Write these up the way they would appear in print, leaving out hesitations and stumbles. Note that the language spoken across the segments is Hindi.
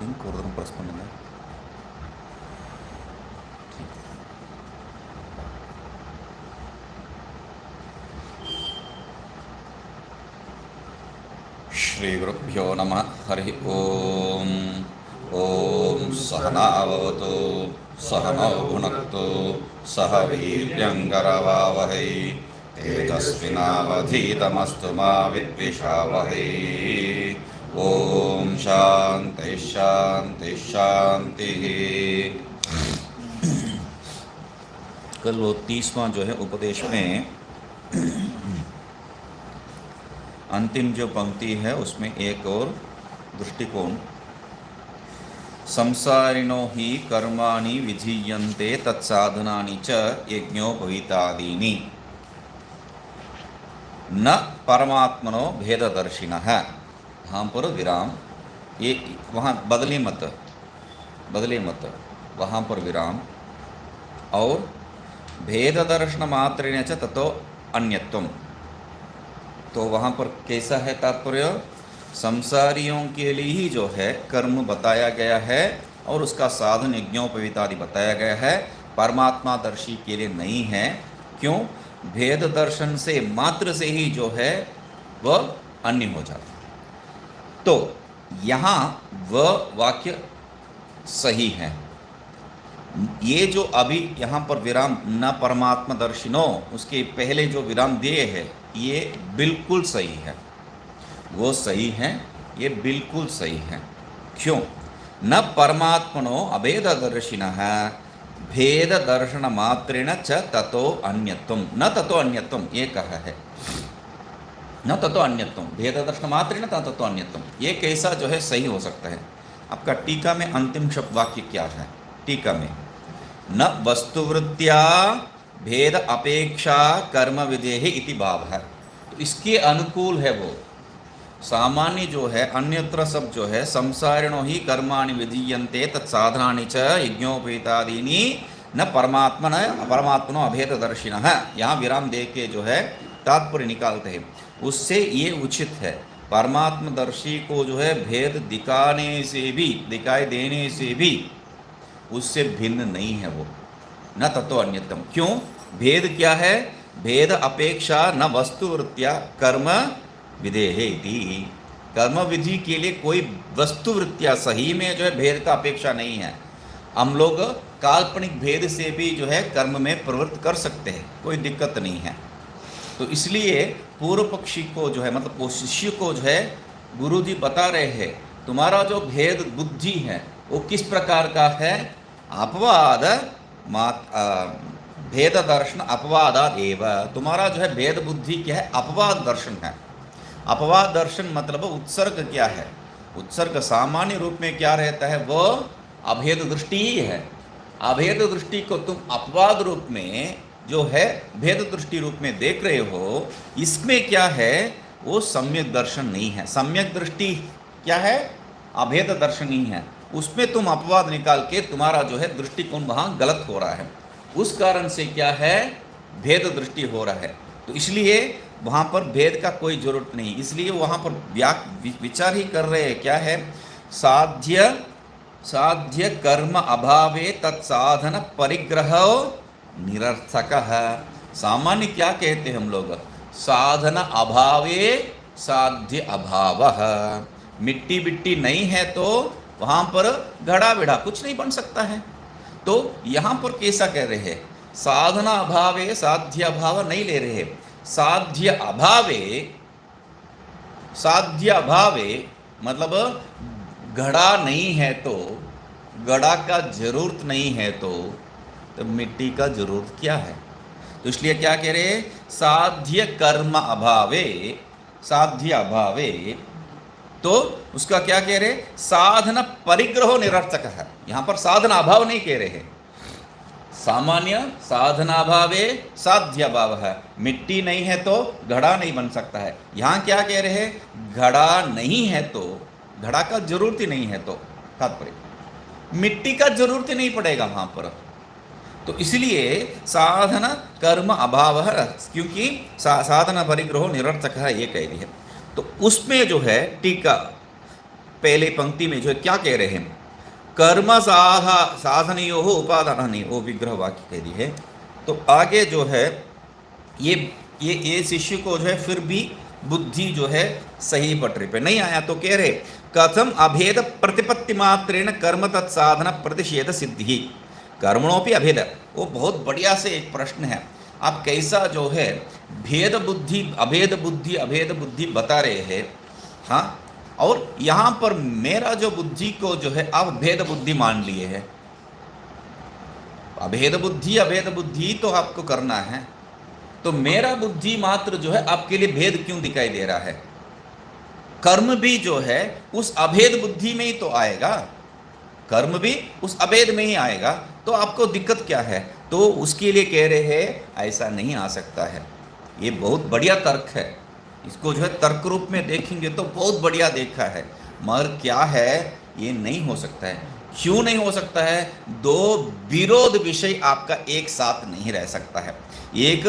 லிங்க் ஒரு தரம் ப்ரெஸ் பண்ணுங்கள். श्रीगुरुभ्यो नमः. हरिः ओम्. ॐ सहनावतु सहनौ भुनक्तु सह वीर्यङ्करवावहै तेजस्विनावधीतमस्तु मा विद्विषावहै. ओम शांति शांति शांति. कल वो 30वां जो है उपदेश में अंतिम जो पंक्ति है उसमें एक और दृष्टिकोण, संसारिणो ही कर्माणि विधीयन्ते तत्साधनानि च यज्ञोपवीतादीनि न परमात्मनो भेददर्शिनः. यहाँ पर विराम, ये वहाँ बदले मत वहाँ पर विराम. और भेद दर्शन मात्रेण च ततो अन्यत्वम. तो वहाँ पर कैसा है तात्पर्य? संसारियों के लिए ही जो है कर्म बताया गया है और उसका साधन यज्ञोपवीतादि बताया गया है, परमात्मा दर्शी के लिए नहीं है. क्यों? भेद दर्शन से मात्र से ही जो है वह अन्य हो जाता. तो यहाँ वह वाक्य सही है. ये जो अभी यहाँ पर विराम न परमात्मा दर्शिनो, उसके पहले जो विराम दिए हैं ये बिल्कुल सही है. वो सही है, ये बिल्कुल सही है. क्यों? न परमात्मनो अभेद दर्शिनः भेद दर्शन मात्रेण च ततो अन्यत्वम. न ततो अन्यत्वम ये कहा है, न ततो अन्यत्वम. भेद दर्शन मात्रेण ततो अन्यत्वम, ये कैसा जो है सही हो सकता है? आपका टीका में अंतिम शब्द वाक्य क्या है? टीका में न वस्तुवृत्त्या भेद अपेक्षा कर्म विधेहि इति भाव है. तो इसके अनुकूल है वो. सामान्य जो है अन्यत्र सब जो है संसारिणो ही कर्माणि विधीयन्ते तत्साधनानि च यज्ञोपवीतादीनि न परमात्मनो अभेददर्शिनः. यहाँ विराम दे के जो है तात्पर्य निकालते हैं. उससे ये उचित है, परमात्मदर्शी को जो है भेद दिखाई देने से भी उससे भिन्न नहीं है वो. न ततो अन्यतम. क्यों? भेद क्या है? भेद अपेक्षा न वस्तुवृत्त्या कर्म विधेहि इति. कर्म विधि के लिए कोई वस्तुवृत्तियाँ सही में जो है भेद का अपेक्षा नहीं है. हम लोग काल्पनिक भेद से भी जो है कर्म में प्रवृत्त कर सकते हैं, कोई दिक्कत नहीं है. तो इसलिए पूर्व पक्षी को जो है मतलब वो शिष्य को जो है गुरुजी बता रहे हैं तुम्हारा जो भेद बुद्धि है वो किस प्रकार का है? अपवाद भेद दर्शन अपवादाद एव. तुम्हारा जो है भेद बुद्धि क्या है? अपवाद दर्शन है. अपवाद दर्शन मतलब उत्सर्ग क्या है? उत्सर्ग सामान्य रूप में क्या रहता है? वो अभेद दृष्टि ही है. अभेद दृष्टि को तुम अपवाद रूप में जो है भेद दृष्टि रूप में देख रहे हो, इसमें क्या है? वो सम्यक दर्शन नहीं है. सम्यक दृष्टि क्या है? अभेद दर्शन ही है. उसमें तुम अपवाद निकाल के तुम्हारा जो है दृष्टिकोण वहाँ गलत हो रहा है. उस कारण से क्या है? भेद दृष्टि हो रहा है. तो इसलिए वहाँ पर भेद का कोई जरूरत नहीं. इसलिए वहाँ पर विचार ही कर रहे हैं क्या है? साध्य कर्म अभावे तत्साधन परिग्रह निरर्थक है. सामान्य क्या कहते हैं हम लोग? साधन अभावे साध्य अभाव. मिट्टी बिट्टी नहीं है तो वहाँ पर घड़ा बिड़ा कुछ नहीं बन सकता है. तो यहाँ पर कैसा कह रहे हैं? साधना अभावे साध्य अभाव नहीं ले रहे. साध्य अभावे मतलब घड़ा नहीं है तो, घड़ा का जरूरत नहीं है तो मिट्टी का जरूरत क्या है? तो इसलिए क्या कह रहे? साध्य कर्म अभावे साध्य अभावे. तो उसका क्या कह रहे? साधन परिग्रहो निरर्थक है. यहाँ पर साधना अभाव नहीं कह रहे हैं. सामान्य साधनाभावे साध्य अभाव है. मिट्टी नहीं है तो घड़ा नहीं बन सकता है. यहाँ क्या कह रहे हैं? घड़ा नहीं है तो, घड़ा का जरूरत ही नहीं है तो तात्पर्य मिट्टी का जरूरत ही नहीं पड़ेगा वहाँ पर. तो इसलिए साधन कर्म अभाव है, क्योंकि साधन परिग्रहो निरर्थक है ये कह रही है. तो उसमें जो है टीका पहले पंक्ति में जो है क्या कह रहे हैं, कर्म साधनियो हो उपादान नहीं, वो विग्रह वाक्य कह दी है। तो आगे जो है ये शिष्य को जो है फिर भी बुद्धि जो है सही पटरी पे नहीं आया, तो कह रहे कथम अभेद प्रतिपत्ति मात्रेण कर्म तत्साधन प्रतिषेध सिद्धि कर्मणों अभेद। वो बहुत बढ़िया से एक प्रश्न है, आप कैसा जो है भेद बुद्धि अभेद बुद्धि बता रहे हैं, हाँ, और यहाँ पर मेरा जो बुद्धि को जो है आप भेद बुद्धि मान लिए हैं। अभेद बुद्धि तो आपको करना है, तो मेरा बुद्धि मात्र जो है आपके लिए भेद क्यों दिखाई दे रहा है? कर्म भी जो है उस अभेद बुद्धि में ही तो आएगा, कर्म भी उस अभेद में ही आएगा, तो आपको दिक्कत क्या है? तो उसके लिए कह रहे हैं ऐसा नहीं आ सकता है। ये बहुत बढ़िया तर्क है, इसको जो है तर्क रूप में देखेंगे तो बहुत बढ़िया देखा है, मगर क्या है ये नहीं हो सकता है। क्यों नहीं हो सकता है? दो विरोध विषय आपका एक साथ नहीं रह सकता है, एक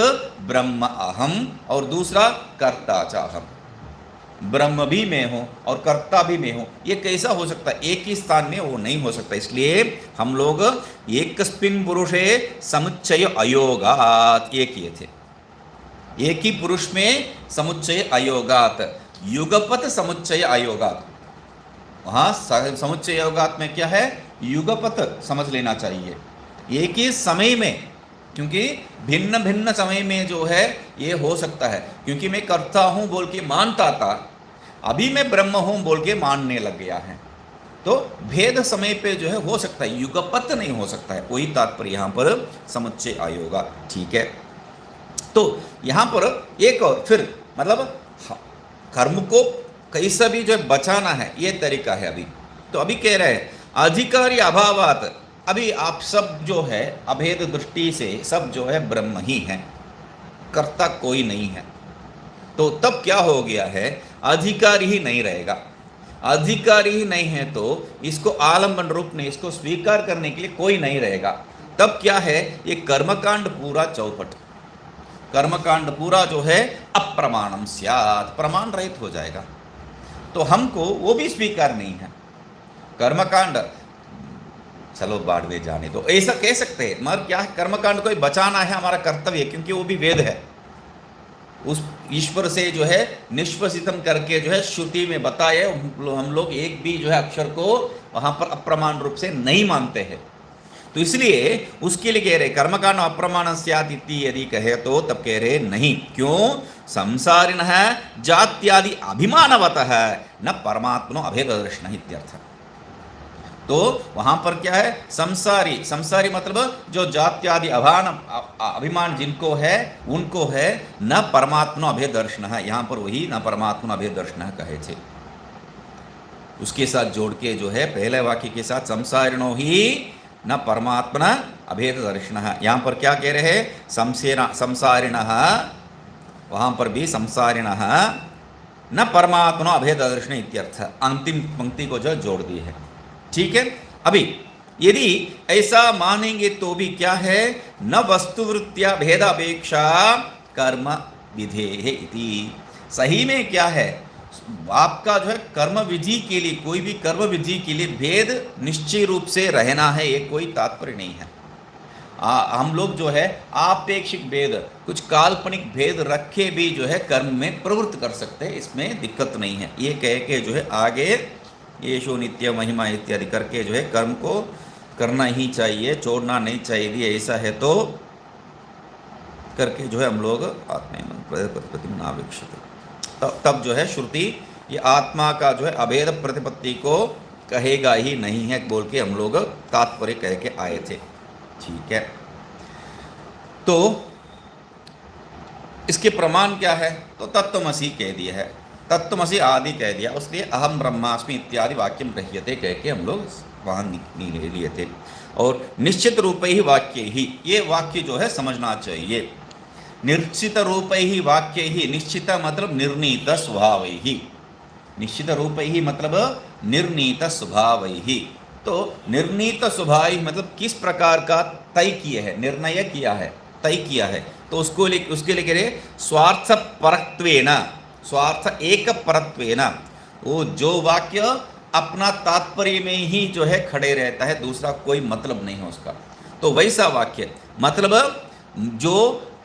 ब्रह्म अहम और दूसरा कर्ता च अहम। ब्रह्म भी मैं हूँ और कर्ता भी मैं हूँ, ये कैसा हो सकता है? एक ही स्थान में वो नहीं हो सकता। इसलिए हम लोग एकस्मिन् पुरुषे समुच्चय अयोगात ये किए थे, एक ही पुरुष में समुच्चय अयोगात, युगपत समुच्चय अयोगात। वहाँ समुच्चय अयोगात में क्या है? युगपत समझ लेना चाहिए, एक ही समय में, क्योंकि भिन्न भिन्न समय में जो है ये हो सकता है। क्योंकि मैं करता हूँ बोल के मानता था, अभी मैं ब्रह्म हूँ बोल के मानने लग गया है, तो भेद समय पे जो है हो सकता है, युगपत नहीं हो सकता है। वही तात्पर्य यहाँ पर समुच्चय अयोगा, ठीक है। तो यहाँ पर एक और फिर मतलब कर्म को कैसा भी जो है बचाना है, ये तरीका है अभी। तो अभी कह रहे हैं अधिकारी अभावात, अभी आप सब जो है अभेद दृष्टि से सब जो है ब्रह्म ही है, कर्ता कोई नहीं है। तो तब क्या हो गया है? अधिकारी ही नहीं रहेगा। अधिकारी ही नहीं है तो इसको आलम्बन रूप में इसको स्वीकार करने के लिए कोई नहीं रहेगा। तब क्या है? ये कर्मकांड पूरा चौपट, कर्मकांड पूरा जो है अप्रमाणम स्यात्, प्रमाण रहित हो जाएगा। तो हमको वो भी स्वीकार नहीं है। कर्मकांड चलो बाढ़ में जाने दो, ऐसा कह सकते हैं, मगर क्या है? कर्मकांड को बचाना है हमारा कर्तव्य, क्योंकि वो भी वेद है। उस ईश्वर से जो है निष्पसितम करके जो है श्रुति में बताए, हम लोग एक भी जो है अक्षर को वहां पर अप्रमाण रूप से नहीं मानते हैं। तो इसलिए उसके लिए कह रहे कर्मकांड अप्रमाण स्यात् इति यदि कहे तो तब कह रहे नहीं। क्यों? संसारिणः जात्यादि अभिमानवतः न परमात्मनो अभेद दर्शनः इत्यर्थ। तो वहां पर क्या है? संसारी, संसारी मतलब जो जात्यादि अभिमान जिनको है उनको है न परमात्मा अभेद दर्शन है। यहाँ पर वही न परमात्मा अभेद दर्शन कहे थे, उसके साथ जोड़ के जो है पहले वाक्य के साथ संसारिणो ही न परमात्मा अभेद दर्शन है। यहाँ पर क्या कह रहे हैं? संसारिण, वहां पर भी संसारिण न परमात्मा अभेद दर्शन इत्यर्थ, अंतिम पंक्ति को जो जोड़ दी है, ठीक है। अभी यदि ऐसा मानेंगे तो भी क्या है? न वस्तुवृत्तिया भेदापेक्षा कर्म विधेः इति। सही में क्या है? आपका जो है कर्म विधि के लिए, कोई भी कर्म विधि के लिए भेद निश्चय रूप से रहना है, ये कोई तात्पर्य नहीं है। हम लोग जो है आपेक्षिक भेद, कुछ काल्पनिक भेद रखे भी जो है कर्म में प्रवृत्त कर सकते हैं, इसमें दिक्कत नहीं है। ये कह के जो है आगे येषु नित्य महिमा इत्यादि करके जो है कर्म को करना ही चाहिए, छोड़ना नहीं चाहिए। ऐसा है तो करके जो है हम लोग आत्मैव तब जो है श्रुति ये आत्मा का जो है अभेद प्रतिपत्ति को कहेगा ही नहीं है बोल के हम लोग तात्पर्य कह के आए थे, ठीक है। तो इसके प्रमाण क्या है? तो तत्त्वमसि कह दिया है, तत्त्वमसि आदि कह दिया, उसलिए अहम ब्रह्मास्मि इत्यादि वाक्यम गृह्यते कह के हम लोग वहाँ ले लिए थे। और निश्चित रूप ही वाक्य ही, ये वाक्य जो है समझना चाहिए। निश्चित रूप ही वाक्य ही, निश्चित मतलब निर्णीत स्वभाव ही, निश्चित रूप ही मतलब निर्णीत स्वभाव ही। तो निर्णीत स्वभाव मतलब किस प्रकार का तय किए है, निर्णय किया है, तय किया है। तो उसके लिए कह रहे स्वार्थ परत्वेन, स्वार्थ एक परत्वेन। वो जो वाक्य अपना तात्पर्य में ही जो है खड़े रहता है, दूसरा कोई मतलब नहीं है उसका। तो वैसा वाक्य मतलब जो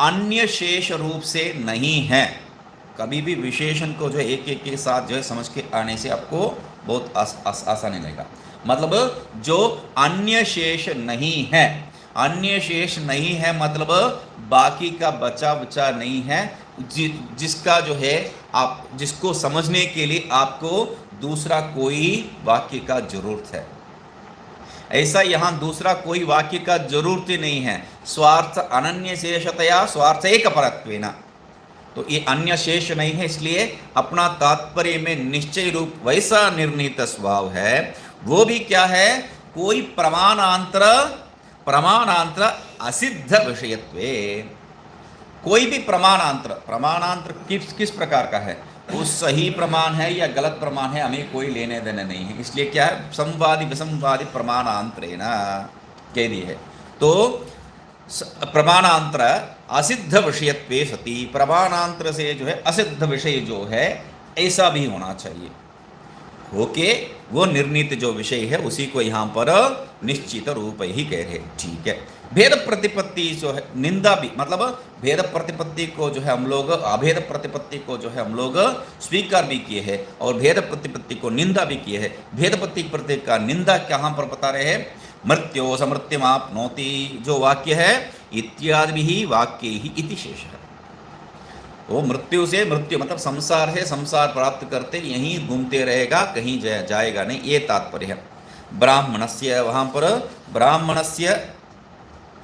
अन्य शेष रूप से नहीं है। कभी भी विशेषण को जो है एक एक के साथ जो है समझ के आने से आपको बहुत आसानी लगेगा। मतलब जो अन्य शेष नहीं है, अन्य शेष नहीं है मतलब बाकी का बचा बचा नहीं है, जिसका जो है आप जिसको समझने के लिए आपको दूसरा कोई वाक्य का जरूरत है। ऐसा यहाँ दूसरा कोई वाक्य का जरूरत ही नहीं है। स्वार्थ अनन्य शेषतया स्वार्थ एक परत्वेन, तो ये अन्य शेष नहीं है, इसलिए अपना तात्पर्य में निश्चय रूप वैसा निर्णीत स्वभाव है। वो भी क्या है, कोई प्रमाणांतर असिद्ध विषयत्वे, कोई भी प्रमाणांतर किस प्रकार का है, वो सही प्रमाण है या गलत प्रमाण है हमें कोई लेने देने नहीं है। इसलिए क्या है, संवादी विसंवादी प्रमाणांतरेण कह दी है। तो प्रमाणांतर असिद्ध विषयत्वे सति, प्रमाणांतर से जो है असिद्ध विषय जो है ऐसा भी होना चाहिए। ओके, वो निर्णीत जो विषय है उसी को यहाँ पर निश्चित रूप ही कह रहे। ठीक है, भेद प्रतिपत्ति जो है निंदा भी, मतलब भेद प्रतिपत्ति को जो है हम लोग अभेद प्रतिपत्ति को जो है हम लोग स्वीकार भी किए हैं और भेद प्रतिपत्ति को निंदा भी किए हैं। भेद प्रतिपत्ति का निंदा कहाँ पर बता रहे हैं, मृत्यो समृत्यमाप्नोति जो वाक्य है इत्यादि ही वाक्य ही इति शेष है। वो मृत्यु से मृत्यु मतलब संसार है, संसार प्राप्त करते यहीं घूमते रहेगा, कहीं जाएगा नहीं, ये तात्पर्य है। ब्राह्मणस्य, वहाँ पर ब्राह्मणस्य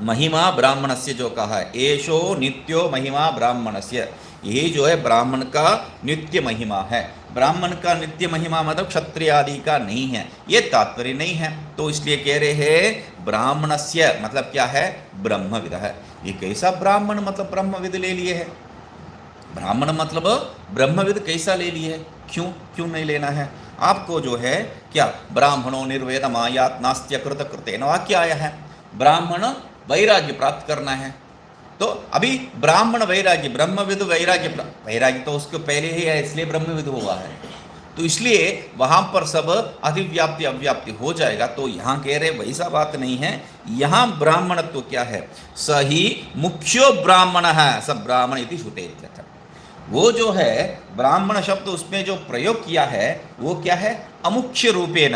महिमा, ब्राह्मणस्य जो कहा है एषो नित्यो महिमा ब्राह्मणस्य, ये जो है ब्राह्मण का नित्य महिमा है। ब्राह्मण का नित्य महिमा मतलब क्षत्रिय आदि का नहीं है, ये तात्पर्य नहीं है। तो इसलिए कह रहे हैं ब्राह्मणस्य मतलब क्या है, ब्रह्मविद है। ये कैसा ब्राह्मण मतलब ब्रह्मविद ले लिए है, ब्राह्मण मतलब ब्रह्मविद कैसा ले लिए है, क्यों नहीं लेना है आपको, जो है क्या ब्राह्मणों निर्वेद मायात नास्त्य कृत कृतेन वाक्य आया है, ब्राह्मण वैराग्य प्राप्त करना है। तो अभी ब्राह्मण वैराग्य, ब्रह्मविद वैराग्य तो उसके पहले ही है, इसलिए ब्रह्मविद हुआ है। तो इसलिए वहां पर सब अधिव्याप्ति अव्याप्ति हो जाएगा। तो यहाँ कह रहे वैसा बात नहीं है, यहाँ ब्राह्मण तो क्या है, सही मुख्यो ब्राह्मण है, सब ब्राह्मण इति श्रुते। वो जो है ब्राह्मण शब्द उसमें जो प्रयोग किया है वो क्या है, अमुख्य रूपेण,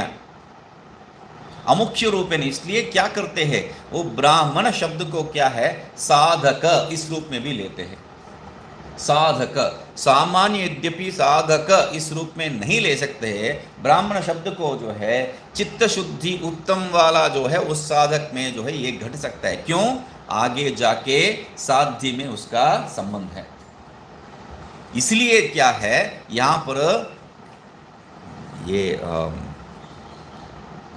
अमुख्य रूपेण। इसलिए क्या करते हैं, वो ब्राह्मण शब्द को क्या है साधक इस रूप में भी लेते हैं। साधक सामान्य यद्यपि साधक इस रूप में नहीं ले सकते हैं, ब्राह्मण शब्द को जो है चित्त शुद्धि उत्तम वाला जो है उस साधक में जो है ये घट सकता है। क्यों, आगे जाके साध्य में उसका संबंध है। इसलिए क्या है यहाँ पर ये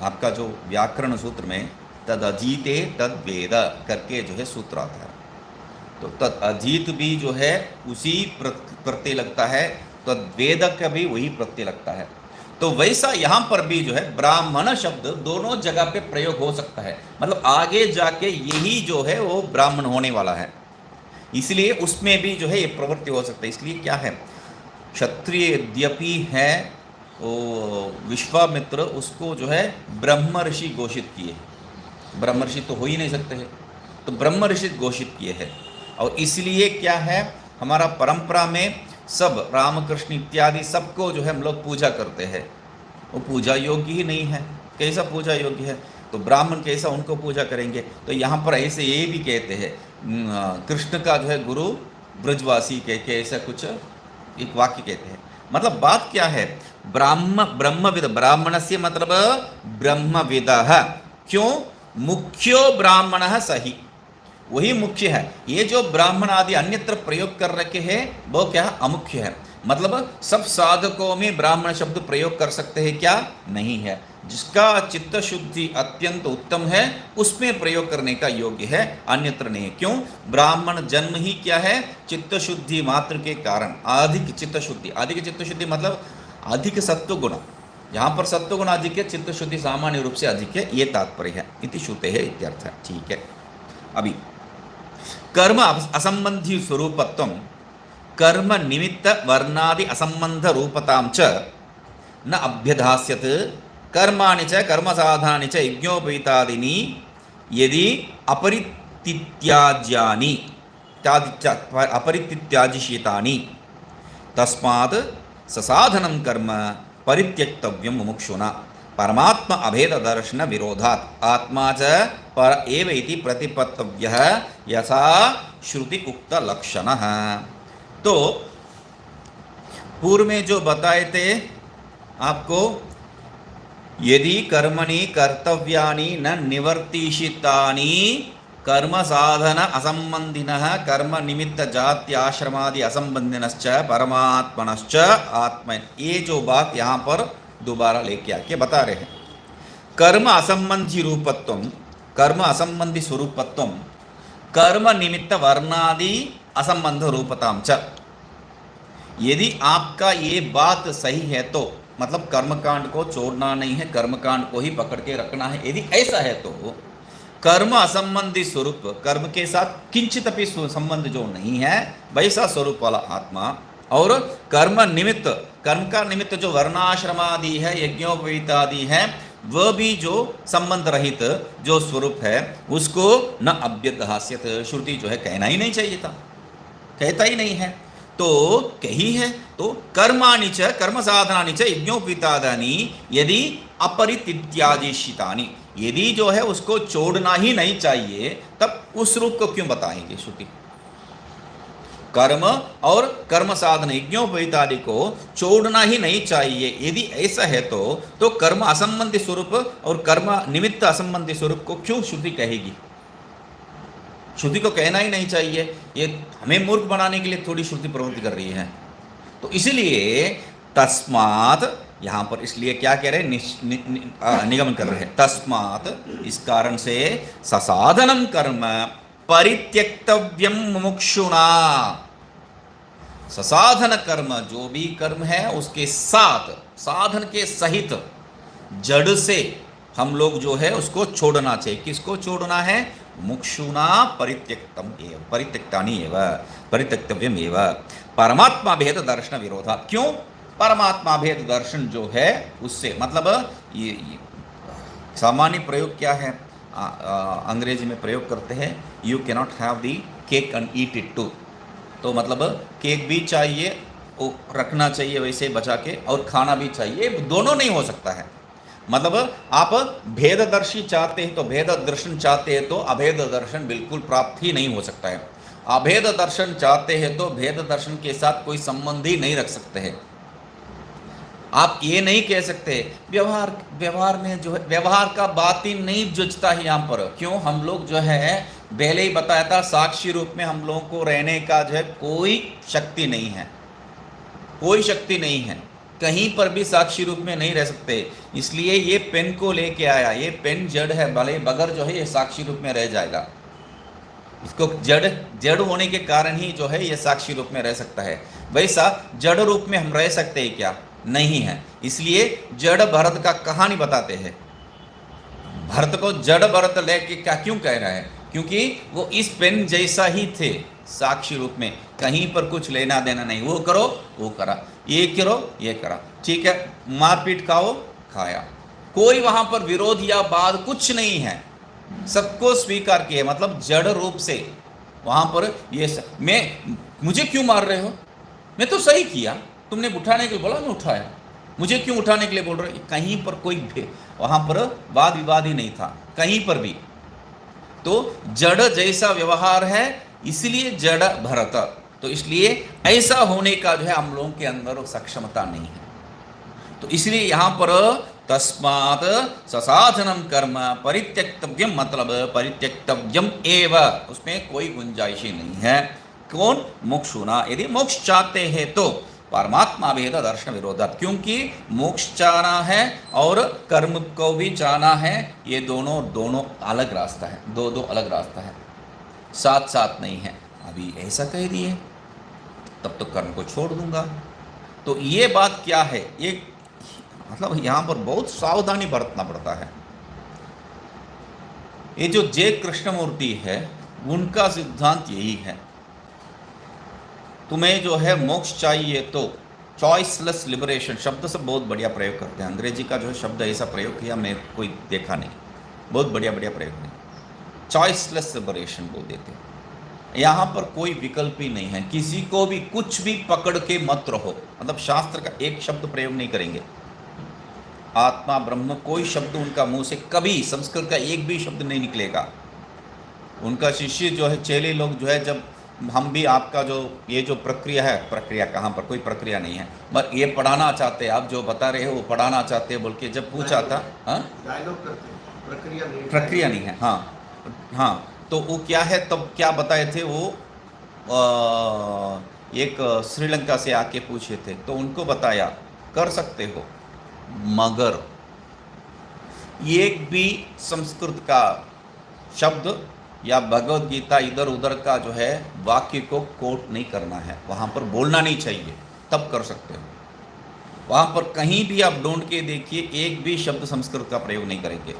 आपका जो व्याकरण सूत्र में तद अधीते तद वेद करके जो है सूत्र आता है, तो तद अधीत भी जो है उसी प्रत्यय लगता है, तद वेद का भी वही प्रत्यय लगता है। तो वैसा यहाँ पर भी जो है ब्राह्मण शब्द दोनों जगह पे प्रयोग हो सकता है, मतलब आगे जाके यही जो है वो ब्राह्मण होने वाला है, इसलिए उसमें भी जो है ये प्रवृत्ति हो सकता है। इसलिए क्या है, क्षत्रिय यद्यपि है वो विश्वामित्र उसको जो है ब्रह्म ऋषि घोषित किए, ब्रह्म ऋषि तो हो ही नहीं सकते हैं, तो ब्रह्म ऋषि घोषित किए हैं। और इसलिए क्या है, हमारा परंपरा में सब रामकृष्ण इत्यादि सबको जो है हम लोग पूजा करते हैं, वो पूजा योग्य ही नहीं है। कैसा पूजा योग्य है, तो ब्राह्मण कैसा उनको पूजा करेंगे। तो यहाँ पर ऐसे ये भी कहते हैं कृष्ण का जो है गुरु ब्रजवासी के ऐसा कुछ एक वाक्य कहते हैं। मतलब बात क्या है, ब्रह्मविद, ब्राह्मणस्य मतलब ब्रह्मविदः, क्यों, मुख्यो ब्राह्मणः सही, वही मुख्य है। ये जो ब्राह्मण आदि अन्यत्र प्रयोग कर रखे हैं वो क्या अमुख्य है, मतलब सब साधकों में ब्राह्मण शब्द प्रयोग कर सकते हैं क्या, नहीं है। जिसका चित्त शुद्धि अत्यंत उत्तम है उसमें प्रयोग करने का योग्य है, अन्यत्र नहीं है। क्यों, ब्राह्मण जन्म ही क्या है, चित्त शुद्धि मात्र के कारण, अधिक चित्त शुद्धि, अधिक चित्त शुद्धि मतलब अधिक सत्व गुण, यहाँ पर सत्व गुण अधिक है, चित्त शुद्धि सामान्य रूप से अधिक है, ये तात्पर्य है, इति श्रुते है इत्यर्थ है। ठीक है, अभी कर्म असंबंधी स्वरूपत्वम, कर्म निमित्त वर्णादि असंबंध रूपताम च न अभ्यधास्यत् कर्माणि च कर्मसाधनानि च यज्ञोपवीतादीनि यदि अपरित्याज्यानि अपरित्याजिषितानि तस्मात् ससाधनं कर्म परित्यक्तव्यं मुमुक्षुना परमात्मा अभेद दर्शन विरोधात् आत्मा च पर एव इति प्रतिपत्तव्यः यथा श्रुति उक्त लक्षणः। तो पूर्व में जो बताए थे आपको, यदि कर्मणि कर्तव्यानि न निवर्तिषितानि कर्म साधन असंबंधिनः कर्म निमित्त जाति आश्रमादि असंबंधिनश्च परमात्मनश्च आत्म, ये जो बात यहाँ पर दोबारा लेके आके बता रहे हैं। कर्म असंबंधी रूपत्वम, कर्म असंबंधी स्वरूपत्वम, कर्म निमित्त वर्णादि असंबंध रूपताम च। यदि आपका ये बात सही है तो मतलब कर्मकांड को छोड़ना नहीं है, कर्मकांड को ही पकड़ के रखना है, यदि ऐसा है तो कर्म असंबंधी स्वरूप, कर्म के साथ किंचित भी संबंध जो नहीं है वैसा स्वरूप वाला आत्मा, और कर्म निमित्त, कर्म का निमित्त जो वर्णाश्रमादि है यज्ञोपवीतादि है वह भी जो संबंध रहित जो स्वरूप है उसको न अभ्यधास्यत, श्रुति जो है कहना ही नहीं चाहिए था, कहता ही नहीं है। तो कही है तो कर्माणि च कर्म साधनानि च यज्ञोपवीतादीनि यदि अपरित्याजिषितानि, यदि जो है उसको छोड़ना ही नहीं चाहिए तब उस रूप को क्यों बताएंगे श्रुति। कर्म और कर्म साधन यज्ञोपवीतादि को छोड़ना ही नहीं चाहिए, यदि ऐसा है तो कर्म असंबंधी स्वरूप और कर्म निमित्त असंबंधी स्वरूप को क्यों श्रुति कहेगी। श्रुति को कहना ही नहीं चाहिए, ये हमें मूर्ख बनाने के लिए थोड़ी श्रुति प्रवृत्ति कर रही है। तो इसलिए तस्मात् यहाँ पर इसलिए क्या कह रहे हैं, निगमन कर रहे हैं, तस्मात् इस कारण से ससाधनम कर्म परित्यक्तव्यम मुमुक्षुना, ससाधन कर्म जो भी कर्म है उसके साथ साधन के सहित जड़ से हम लोग जो है उसको छोड़ना चाहिए। किसको छोड़ना है, मुमुक्षुना परित्यक्तम एव परित्यक्तानि एव परित्यक्तव्यम एव परमात्मा भेद दर्शन विरोधा। क्यों, परमात्मा भेद दर्शन जो है उससे मतलब ये सामान्य प्रयोग क्या है, अंग्रेजी में प्रयोग करते हैं you cannot have the cake and eat it too. तो मतलब केक भी चाहिए वो रखना चाहिए वैसे बचा के, और खाना भी चाहिए, दोनों नहीं हो सकता है। मतलब आप भेददर्शी चाहते हैं तो भेद दर्शन चाहते हैं तो अभेद दर्शन बिल्कुल प्राप्त ही नहीं हो सकता है। अभेद दर्शन चाहते हैं तो भेद दर्शन के साथ कोई संबंध ही नहीं रख सकते हैं। आप ये नहीं कह सकते व्यवहार में जो है व्यवहार का बात ही नहीं जुझता है यहाँ पर। क्यों, हम लोग जो है पहले ही बताया था साक्षी रूप में हम लोगों को रहने का जो है कोई शक्ति नहीं है, कोई शक्ति नहीं है, कहीं पर भी साक्षी रूप में नहीं रह सकते। इसलिए ये पेन को लेके आया, ये पेन जड़ है, भले बगर जो है ये साक्षी रूप में रह जाएगा। इसको जड़ होने के कारण ही जो है ये साक्षी रूप में रह सकता है। वैसा जड़ रूप में हम रह सकते हैं क्या, नहीं है। इसलिए जड़ भरत का कहानी बताते हैं। भरत को जड़ भरत लेके क्या क्यों कह रहा है, क्योंकि वो इस पेन जैसा ही थे साक्षी रूप में, कहीं पर कुछ लेना देना नहीं। वो करो वो करा, ये करो ये करा, ठीक है, मारपीट खाओ खाया, कोई वहां पर विरोध या बात कुछ नहीं है, सबको स्वीकार किया। मतलब जड़ रूप से वहां पर ये मुझे क्यों मार रहे हो, मैं तो सही किया, तुमने उठाने के लिए बोला मैं उठाया, मुझे क्यों उठाने के लिए बोल रहे हो। कहीं पर कोई वहां पर वाद विवाद ही नहीं था कहीं पर भी। तो जड़ जैसा व्यवहार है इसलिए जड़ भरत। तो इसलिए ऐसा होने का जो है हम लोगों के अंदर सक्षमता नहीं है। तो इसलिए यहाँ पर तस्मात् ससाधनम कर्म परित्यक्तव्यम, मतलब परित्यक्तव्यम एव, उसमें कोई गुंजाइश ही नहीं है। कौन, मुक्षुना, यदि मोक्ष चाहते हैं तो परमात्मा भेद दर्शन विरोधात, क्योंकि मोक्ष चाहना है और कर्म को भी चाहना है, ये दोनों अलग रास्ता है, दो अलग रास्ता है, साथ साथ नहीं है। अभी ऐसा कह दिए तब तो कर्म को छोड़ दूंगा। तो ये बात क्या है, ये मतलब यहाँ पर बहुत सावधानी बरतना पड़ता है। ये जो जय कृष्णमूर्ति है उनका सिद्धांत यही है, तुम्हें जो है मोक्ष चाहिए तो चॉइसलेस लिबरेशन शब्द से बहुत बढ़िया प्रयोग करते हैं। अंग्रेजी का जो है शब्द ऐसा प्रयोग किया मैं कोई देखा नहीं, बहुत बढ़िया बढ़िया प्रयोग नहीं। चॉइसलेस लिबरेशन बोल देते हैं। यहाँ पर कोई विकल्प ही नहीं है, किसी को भी कुछ भी पकड़ के मत रहो, मतलब शास्त्र का एक शब्द प्रयोग नहीं करेंगे। आत्मा ब्रह्म कोई शब्द उनका मुंह से कभी संस्कृत का एक भी शब्द नहीं निकलेगा। उनका शिष्य जो है, चेले लोग जो है, जब हम भी आपका जो ये जो प्रक्रिया है, प्रक्रिया कहाँ पर, कोई प्रक्रिया नहीं है, बस ये पढ़ाना चाहते हैं, आप जो बता रहे हो वो पढ़ाना चाहते हैं बोल के जब पूछा था, हाँ डायलॉग करते हैं, प्रक्रिया नहीं है, हाँ हाँ, तो वो क्या है, तब क्या बताए थे वो, एक श्रीलंका से आके पूछे थे तो उनको बताया कर सकते हो, मगर एक भी संस्कृत का शब्द या भगवत गीता इधर उधर का जो है वाक्य को कोट नहीं करना है, वहाँ पर बोलना नहीं चाहिए, तब कर सकते हो। वहाँ पर कहीं भी आप ढूंढ के देखिए, एक भी शब्द संस्कृत का प्रयोग नहीं करेंगे।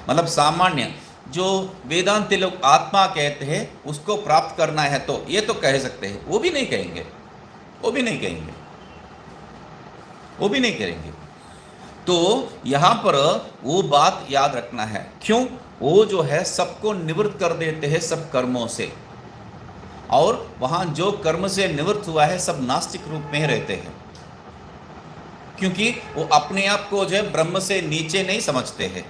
मतलब सामान्य जो वेदांत लोग आत्मा कहते हैं उसको प्राप्त करना है तो ये तो कह सकते हैं, वो भी नहीं कहेंगे, वो भी नहीं कहेंगे, वो भी नहीं करेंगे। तो यहाँ पर वो बात याद रखना है, क्यों, वो जो है सबको निवृत्त कर देते हैं सब कर्मों से, और वहाँ जो कर्म से निवृत्त हुआ है सब नास्तिक रूप में रहते हैं, क्योंकि वो अपने आप को जो है ब्रह्म से नीचे नहीं समझते हैं।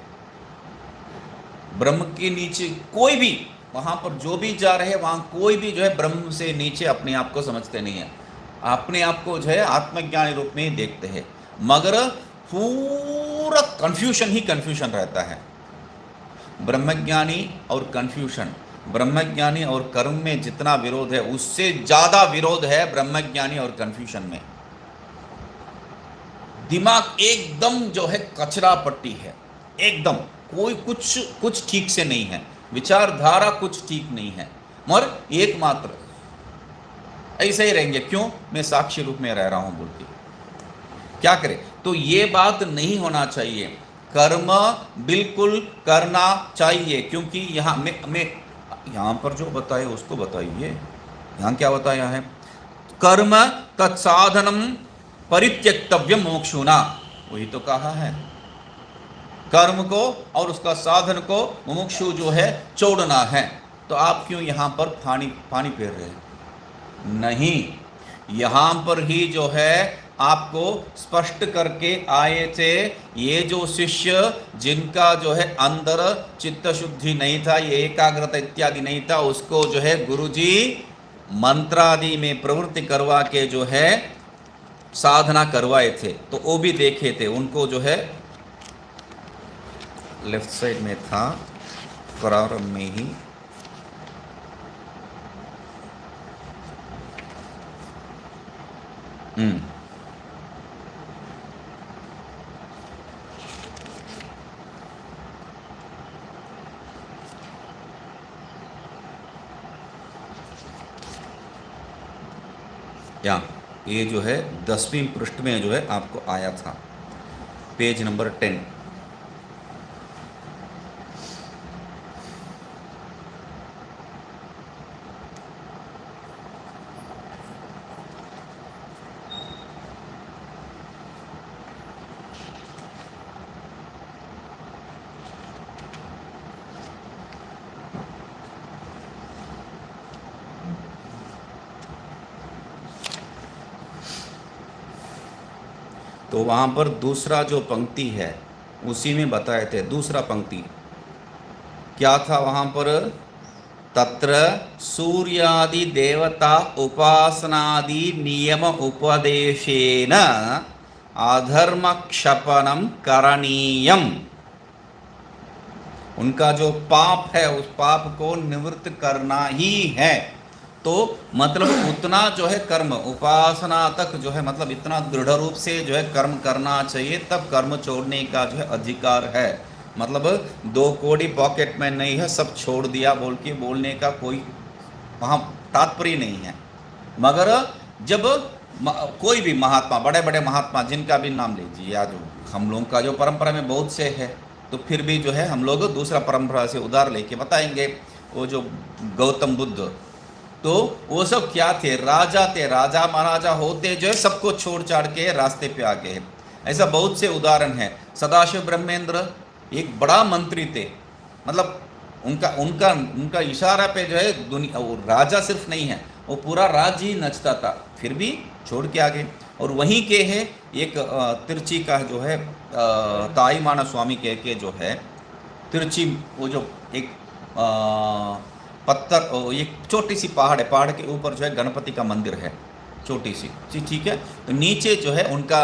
ब्रह्म के नीचे कोई भी, वहाँ पर जो भी जा रहे हैं वहाँ कोई भी जो है ब्रह्म से नीचे अपने आप को समझते नहीं है, अपने आप को जो है आत्मज्ञानी रूप में ही देखते हैं, मगर पूरा कंफ्यूशन ही कंफ्यूशन रहता है। ब्रह्मज्ञानी और कंफ्यूशन, ब्रह्मज्ञानी और कर्म में जितना विरोध है उससे ज़्यादा विरोध है ब्रह्मज्ञानी और कंफ्यूशन में। दिमाग एकदम जो है कचरा पट्टी है, एकदम कोई कुछ ठीक से नहीं है, विचारधारा कुछ ठीक नहीं है, मगर एकमात्र ऐसे ही रहेंगे, क्यों, मैं साक्षी रूप में रह रहा हूं बोल के, क्या करें। तो ये बात नहीं होना चाहिए, कर्म बिल्कुल करना चाहिए, क्योंकि यहाँ मैं यहाँ पर जो बताए उसको बताइए, यहाँ क्या बताया है, कर्म तत्साधनम परित्यक्तव्यम मोक्षुना, वही तो कहा है, कर्म को और उसका साधन को मुमुक्षु जो है छोड़ना है। तो आप क्यों यहाँ पर पानी फेर रहे हैं, नहीं, यहाँ पर ही जो है आपको स्पष्ट करके आए थे, ये जो शिष्य जिनका जो है अंदर चित्त शुद्धि नहीं था, ये एकाग्रता इत्यादि नहीं था, उसको जो है गुरुजी मंत्रादि में प्रवृत्ति करवा के जो है साधना करवाए थे, तो वो भी देखे थे, उनको जो है लेफ्ट साइड में था प्रारंभ में ही, या ये जो है 10वीं पृष्ठ में जो है आपको आया था, पेज नंबर 10। तो वहाँ पर दूसरा जो पंक्ति है उसी में बताए थे, दूसरा पंक्ति क्या था वहाँ पर, तत्र सूर्यादि देवता उपासनादि नियम उपदेशेन अधर्म क्षपणम करणीयम, उनका जो पाप है उस पाप को निवृत्त करना ही है। तो मतलब उतना जो है कर्म उपासना तक जो है, मतलब इतना दृढ़ रूप से जो है कर्म करना चाहिए, तब कर्म छोड़ने का जो है अधिकार है। मतलब 2 कौड़ी पॉकेट में नहीं है, सब छोड़ दिया बोल के बोलने का कोई वहाँ तात्पर्य नहीं है। मगर जब कोई भी महात्मा, बड़े बड़े महात्मा जिनका भी नाम लीजिए, या जो हम लोगों का जो परंपरा में बहुत से है, तो फिर भी जो है हम लोग दूसरा परंपरा से उधार लेके बताएंगे। वो जो गौतम बुद्ध तो वो सब क्या थे, राजा थे, राजा महाराजा होते जो है सबको छोड़ छाड़ के रास्ते पे आ गए। ऐसा बहुत से उदाहरण है। सदाशिव ब्रह्मेंद्र एक बड़ा मंत्री थे, मतलब उनका उनका उनका इशारा पे जो है दुनिया, वो राजा सिर्फ नहीं है, वो पूरा राज्य ही नचता था, फिर भी छोड़ के आ गए। और वहीं के है एक तिरुचि का जो है ताईमान स्वामी कह के जो है तिरुचि, वो जो एक पत्थर, एक छोटी सी पहाड़ है, पहाड़ के ऊपर जो है गणपति का मंदिर है, छोटी सी, ठीक है। तो नीचे जो है उनका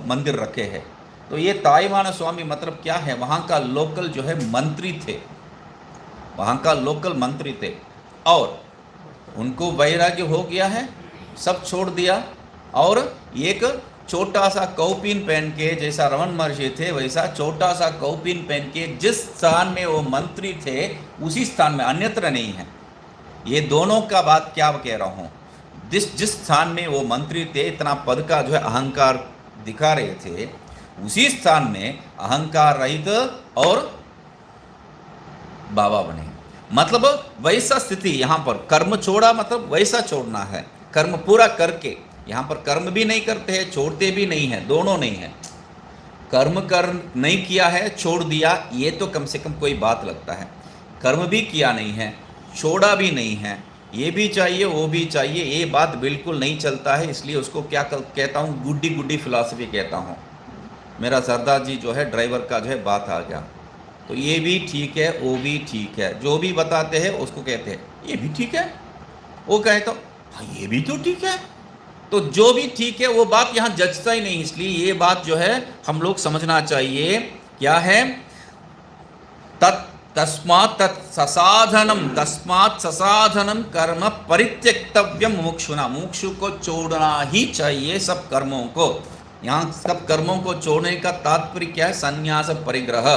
मंदिर रखे हैं। तो ये ताईमान स्वामी मतलब क्या है, वहाँ का लोकल जो है मंत्री थे, वहाँ का लोकल मंत्री थे, और उनको वैराग्य हो गया है, सब छोड़ दिया, और एक छोटा सा कौपीन पहन के, जैसा रमन महर्षि थे वैसा छोटा सा कौपीन पहन के जिस स्थान में वो मंत्री थे उसी स्थान में, अन्यत्र नहीं है। ये दोनों का बात क्या कह रहा हूँ, जिस स्थान में वो मंत्री थे इतना पद का जो है अहंकार दिखा रहे थे, उसी स्थान में अहंकार रहित और बाबा बने। मतलब वैसा स्थिति यहाँ पर, कर्म छोड़ा मतलब वैसा छोड़ना है, कर्म पूरा करके। यहाँ पर कर्म भी नहीं करते हैं, छोड़ते भी नहीं है, दोनों नहीं है। कर्म नहीं किया है, छोड़ दिया, ये तो कम से कम कोई बात लगता है। कर्म भी किया नहीं है, छोड़ा भी नहीं है, ये भी चाहिए वो भी चाहिए, ये बात बिल्कुल नहीं चलता है। इसलिए उसको क्या कहता हूँ, गुड्डी गुड्डी फिलॉसफी कहता हूँ। मेरा सरदार जी जो है ड्राइवर का जो है बात आ गया, तो ये भी ठीक है वो भी ठीक है, जो भी बताते हैं उसको कहते हैं ये भी ठीक है, वो कहे तो हाँ ये भी तो ठीक है। तो जो भी ठीक है वो बात यहाँ जचता ही नहीं। इसलिए ये बात जो है हम लोग समझना चाहिए, क्या है, तस्मात् ससाधनम कर्म परित्यक्तव्यम मुमुक्षुना, मुमुक्षु को छोड़ना ही चाहिए सब कर्मों को। यहाँ सब कर्मों को छोड़ने का तात्पर्य क्या है, संन्यास परिग्रह।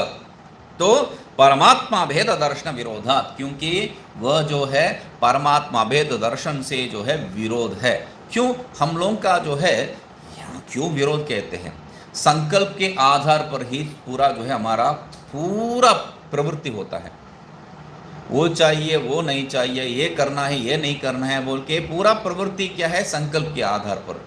तो परमात्मा भेद दर्शन विरोधात, क्योंकि वह जो है परमात्मा भेद दर्शन से जो है विरोध है। क्यों हम लोगों का जो है यहाँ क्यों विरोध कहते हैं, संकल्प के आधार पर ही पूरा जो है हमारा पूरा प्रवृत्ति होता है। वो चाहिए वो नहीं चाहिए, ये करना है ये नहीं करना है बोल के पूरा प्रवृत्ति क्या है, संकल्प के आधार पर।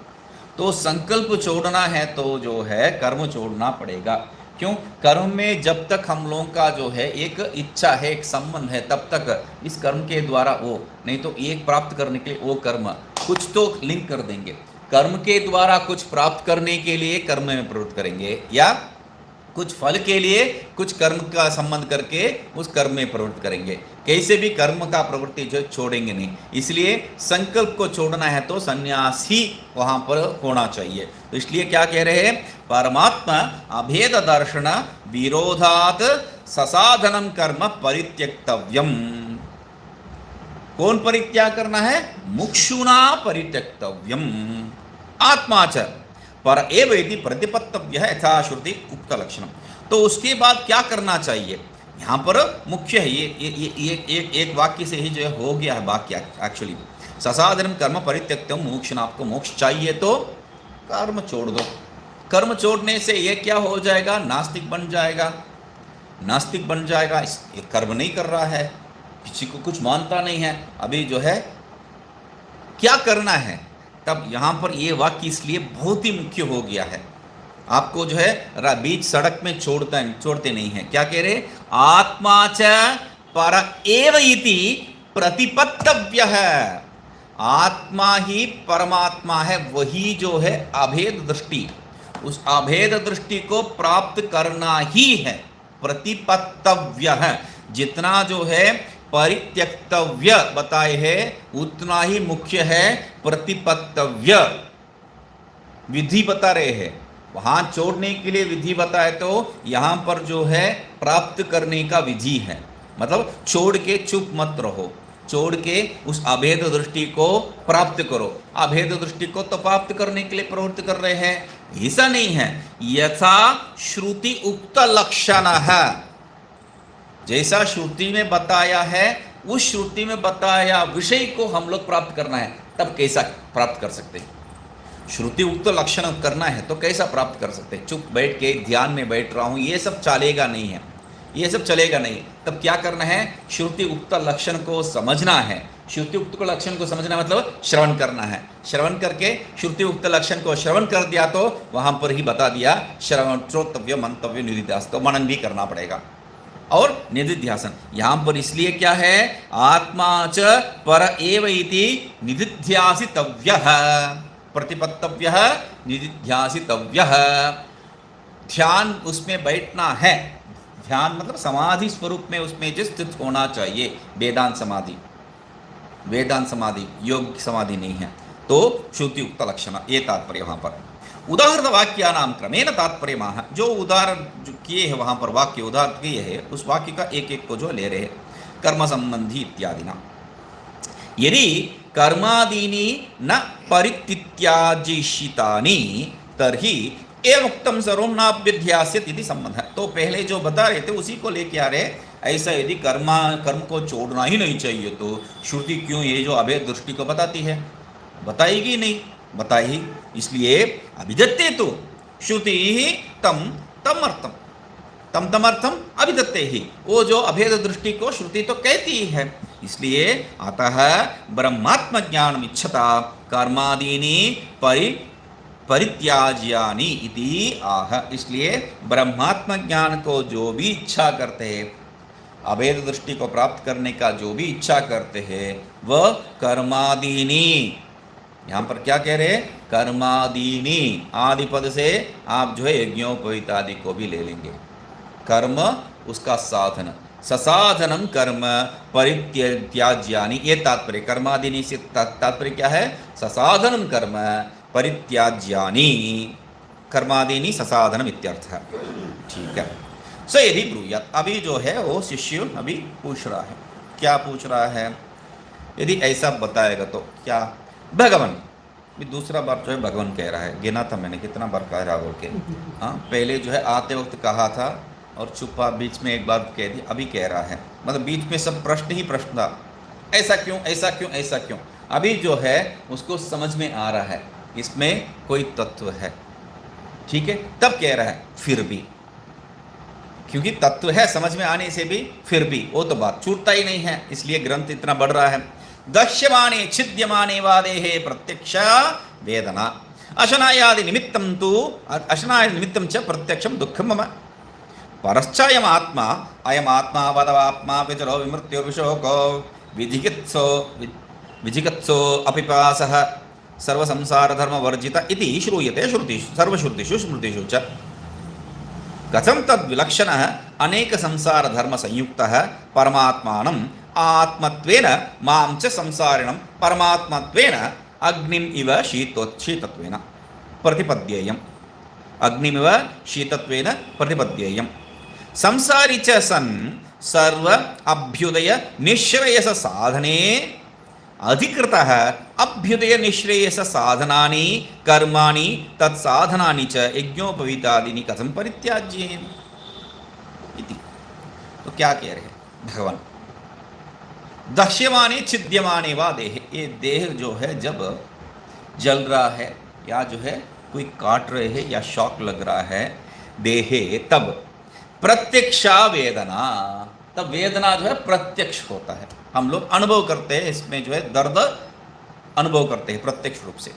तो संकल्प छोड़ना है तो जो है कर्म छोड़ना पड़ेगा। क्यों, कर्म में जब तक हम लोगों का जो है एक इच्छा है, एक संबंध है, तब तक इस कर्म के द्वारा वो, नहीं तो एक प्राप्त करने के लिए वो कर्म कुछ तो लिंक कर देंगे। कर्म के द्वारा कुछ प्राप्त करने के लिए कर्म में प्रवृत्त करेंगे, या कुछ फल के लिए कुछ कर्म का संबंध करके उस कर्म में प्रवृत्त करेंगे। कैसे भी कर्म का प्रवृत्ति जो छोड़ेंगे नहीं। इसलिए संकल्प को छोड़ना है तो संन्यास ही वहाँ पर होना चाहिए। तो इसलिए क्या कह रहे हैं, परमात्मा अभेद दर्शन विरोधात ससाधनम कर्म परित्यक्तव्यम। कौन परित्याग करना है, मुक्षुना परित्यक्तव्यम। आत्मा च पर एव यदि प्रतिपत्तव्य है यथाश्रुति उक्त लक्षणम। तो उसके बाद क्या करना चाहिए, यहाँ पर मुख्य है ये एक वाक्य से ही जो है हो गया है वाक्य एक्चुअली। ससाधनम कर्म परित्यक्तम मोक्षण, आपको मोक्ष चाहिए तो कर्म छोड़ दो। कर्म छोड़ने से ये क्या हो जाएगा, नास्तिक बन जाएगा। नास्तिक बन जाएगा, कर्म नहीं कर रहा है, किसी को कुछ मानता नहीं है, अभी जो है क्या करना है। तब यहाँ पर ये वाक्य इसलिए बहुत ही मुख्य हो गया है। आपको जो है बीच सड़क में छोड़ते नहीं है। क्या कह रहे, आत्मा च पर एव इति प्रतिपत्तव्य है। आत्मा ही परमात्मा है, वही जो है अभेद दृष्टि, उस अभेद दृष्टि को प्राप्त करना ही है, प्रतिपत्तव्य है। जितना जो है परित्यक्तव्य बताए है उतना ही मुख्य है प्रतिपत्तव्य। विधि बता रहे हैं, वहां छोड़ने के लिए विधि बताए तो यहां पर जो है प्राप्त करने का विधि है। मतलब छोड़ के चुप मत रहो, छोड़ के उस अभेद दृष्टि को प्राप्त करो। अभेद दृष्टि को तो प्राप्त करने के लिए प्रवृत्त कर रहे हैं, ऐसा नहीं है। यथा श्रुति उक्त लक्षण है, जैसा श्रुति में बताया है उस श्रुति में बताया विषय को हम लोग प्राप्त करना है, तब कैसा प्राप्त कर सकते हैं। श्रुति उक्त लक्षण करना है तो कैसा प्राप्त कर सकते हैं। चुप बैठ के ध्यान में बैठ रहा हूँ, ये सब चलेगा नहीं है। ये सब चलेगा नहीं। तब क्या करना है, श्रुति उक्त लक्षण को समझना है। श्रुति उक्त लक्षण को समझना मतलब श्रवण करना है। श्रवण करके श्रुति उक्त लक्षण को श्रवण कर दिया तो वहां पर ही बता दिया श्रवण श्रोतव्य मंतव्य निधिध्यासन, तो मनन भी करना पड़ेगा और निधिध्यासन। यहां पर इसलिए क्या है, आत्मा च पर एव इति निधिध्यासितव्यः, प्रतिपत्तव्यः निधिध्यासितव्यः। ध्यान उसमें बैठना है। ध्यान मतलब समाधि स्वरूप में उसमें जो स्थित होना चाहिए, वेदांत समाधि। वेदांत समाधि योग समाधि नहीं है। तो श्रुति उक्त लक्षण, ये तात्पर्य वहां पर। उदाहरण वाक्यानाम क्रमेण तात्पर्य माह, जो उदाहरण जो किए हैं वहां पर वाक्य उदाहरण किए हैं, उस वाक्य का एक एक को जो ले रहे हैं। कर्म संबंधी इत्यादि ना, यदि कर्मादीनि न परित्याजिशितानि तर्हि एवं सर्वं नाभ्यध्यास्यति इति संबंध। तो पहले जो बता रहे थे उसी को लेके आ रहे, ऐसा यदि कर्म को छोड़ना ही नहीं चाहिए तो श्रुति क्यों ये जो अभेद दृष्टि को बताती है, बताएगी नहीं, बताई। इसलिए अभिधत्ते तो श्रुति ही तम तमर्थम, तम तमर्थम अभिधत्ते ही, वो जो अभेद दृष्टि को श्रुति तो कहती है। इसलिए अतः ब्रह्मात्म ज्ञान इच्छता कर्मादीनि परित्याज्यानि इति आह। इसलिए ब्रह्मात्म ज्ञान को जो भी इच्छा करते हैं, अभेद दृष्टि को प्राप्त करने का जो भी इच्छा करते हैं, वह कर्मादीनि, यहाँ पर क्या कह रहे हैं, कर्मादीनि आदि पद से आप जो है यज्ञोपवीत आदि को भी ले लेंगे। कर्म उसका साधन, ससाधनम कर्म परित्याज्यानि, ये तात्पर्य। कर्मादीनि से तात्पर्य क्या है, ससाधनम कर्म परित्याज्यानि, कर्मादीनि ससाधनम इत्यर्थ। ठीक है। सो यदि ब्रूयात, अभी जो है वो शिष्य अभी पूछ रहा है, क्या पूछ रहा है, यदि ऐसा बताएगा तो क्या, भगवान भी दूसरा बार जो है भगवान कह रहा है, गिना था मैंने कितना बार कह रहा बोल के। हाँ, पहले जो है आते वक्त कहा था और छुपा, बीच में एक बार कह दी, अभी कह रहा है, मतलब बीच में सब प्रश्न ही प्रश्न था, ऐसा क्यों, ऐसा क्यों, ऐसा क्यों। अभी जो है उसको समझ में आ रहा है इसमें कोई तत्व है, ठीक है, तब कह रहा है फिर भी, क्योंकि तत्व है समझ में आने से भी फिर भी, वो तो बात छूटता ही नहीं है, इसलिए ग्रंथ इतना बढ़ रहा है। दश्यमाने छिद्यमाने वादेहे प्रत्यक्ष वेदना अशनायादि निमित्तं तु अशनाय निमित्तं च प्रत्यक्षं दुःखं मम परश्चायम आत्मा अयम आत्मा वदवात्मा विचरो विमृत्युर्विशोको विजिगत्सो अपिपासः सर्वसंसारधर्मवर्जित इति श्रूयते श्रुतिषु सर्वश्रुतिषु स्मृतिषु च। कथं तद्विलक्षणः अनेक संसार धर्म संयुक्तः परमात्मानं आत्मत्वेन मां च संसारिणं परमात्मत्वेन अग्निम् इव शीतत्वेन प्रतिपद्येयम्, अग्निमिव शीतत्वेन प्रतिपद्येयम्। संसारी च सन् सर्व अभ्युदय निःश्रेयस साधने अधिकृतः अभ्युदय निःश्रेयस साधनानि कर्माणि तत्साधनानि च यज्ञोपवीतादीनि कथं परित्याज्येन इति। तो क्या कह रहे हैं भगवान, दह्यमाने छिद्यमाने वा देह, ये देह जो है जब जल रहा है या जो है कोई काट रहे हैं या शॉक लग रहा है देहे, तब प्रत्यक्षा वेदना, तब वेदना जो है प्रत्यक्ष होता है, हम लोग अनुभव करते हैं, इसमें जो है दर्द अनुभव करते हैं प्रत्यक्ष रूप से।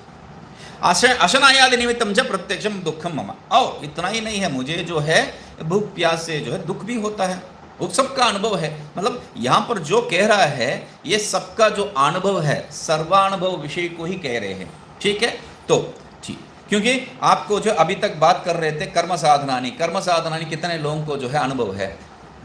अशनायादि निमित्तम च प्रत्यक्षम दुखम मम, और इतना ही नहीं है, मुझे जो है भूख प्यास से जो है दुख भी होता है, वो सबका अनुभव है। मतलब यहाँ पर जो कह रहा है ये सबका जो अनुभव है, सर्वानुभव विषय को ही कह रहे हैं, ठीक है। तो ठीक, क्योंकि आपको जो अभी तक बात कर रहे थे कर्म साधनानी, कर्म साधनानी कितने लोगों को जो है अनुभव है,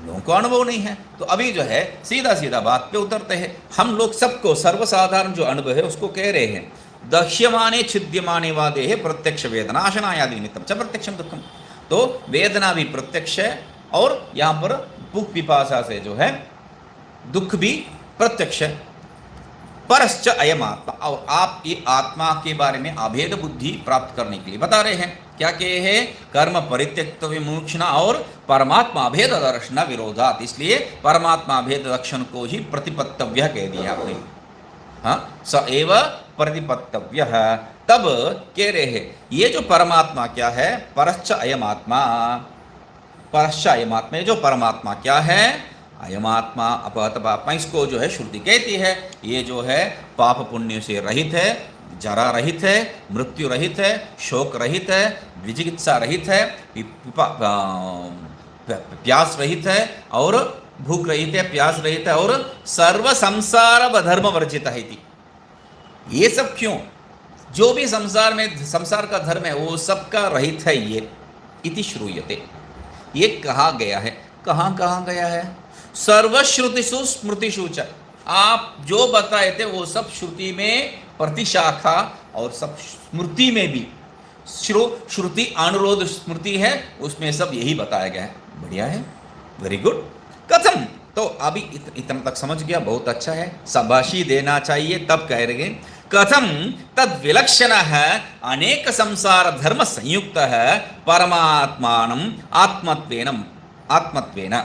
लोगों को अनुभव नहीं है। तो अभी जो है सीधा सीधा बात पे उतरते हैं, हम लोग सबको सर्वसाधारण जो अनुभव है उसको कह रहे हैं। दह्यमाने छिद्यमाने वा देहे प्रत्यक्ष वेदना अशनायादि निमित्तम च प्रत्यक्षम दुखम, तो वेदना भी प्रत्यक्ष है और यहाँ पर भूख पिपासा से जो है दुख भी प्रत्यक्ष है। परश्च अयम आत्मा, और आप ये आत्मा के बारे में अभेद बुद्धि प्राप्त करने के लिए बता रहे हैं, क्या कहे हैं, कर्म परित्यक्त विमुक्षणा और परमात्मा भेद दर्शन विरोधात, इसलिए परमात्मा भेद दर्शन को ही प्रतिपत्तव्य कह दिया आपने। हाँ, स एव प्रतिपत्तव्य, तब कह रहे हैं ये जो परमात्मा क्या है, परश्च अयम आत्मा, परश्च अयमात्मा, जो परमात्मा क्या है, अयमात्मा अपतपात्मा, इसको जो है श्रुति कहती है ये जो है पाप पुण्य से रहित है, जरा रहित है, मृत्यु रहित है, शोक रहित है, विचिकित्सा रहित है, प्यास रहित है और भूख रहित है, प्यास रहित है और सर्व संसार धर्म वर्जित है। ये सब क्यों? जो भी संसार में संसार का धर्म है वो सबका रहित है ये, इति श्रूयते, ये कहा गया है। कहाँ कहा गया है? सर्वश्रुतिषु स्मृतिषु च, आप जो बताए थे वो सब श्रुति में प्रतिशाखा और सब स्मृति में भी, श्रुति अनुरोध स्मृति है उसमें सब यही बताया गया है। बढ़िया है, वेरी गुड। कथम, तो अभी इतना तक समझ गया, बहुत अच्छा है, शाबाशी देना चाहिए। तब कह रहे कथम तद विलक्षण है अनेक संसार धर्म संयुक्त है परमात्मानम आत्मत्वेन आत्मत्वेन।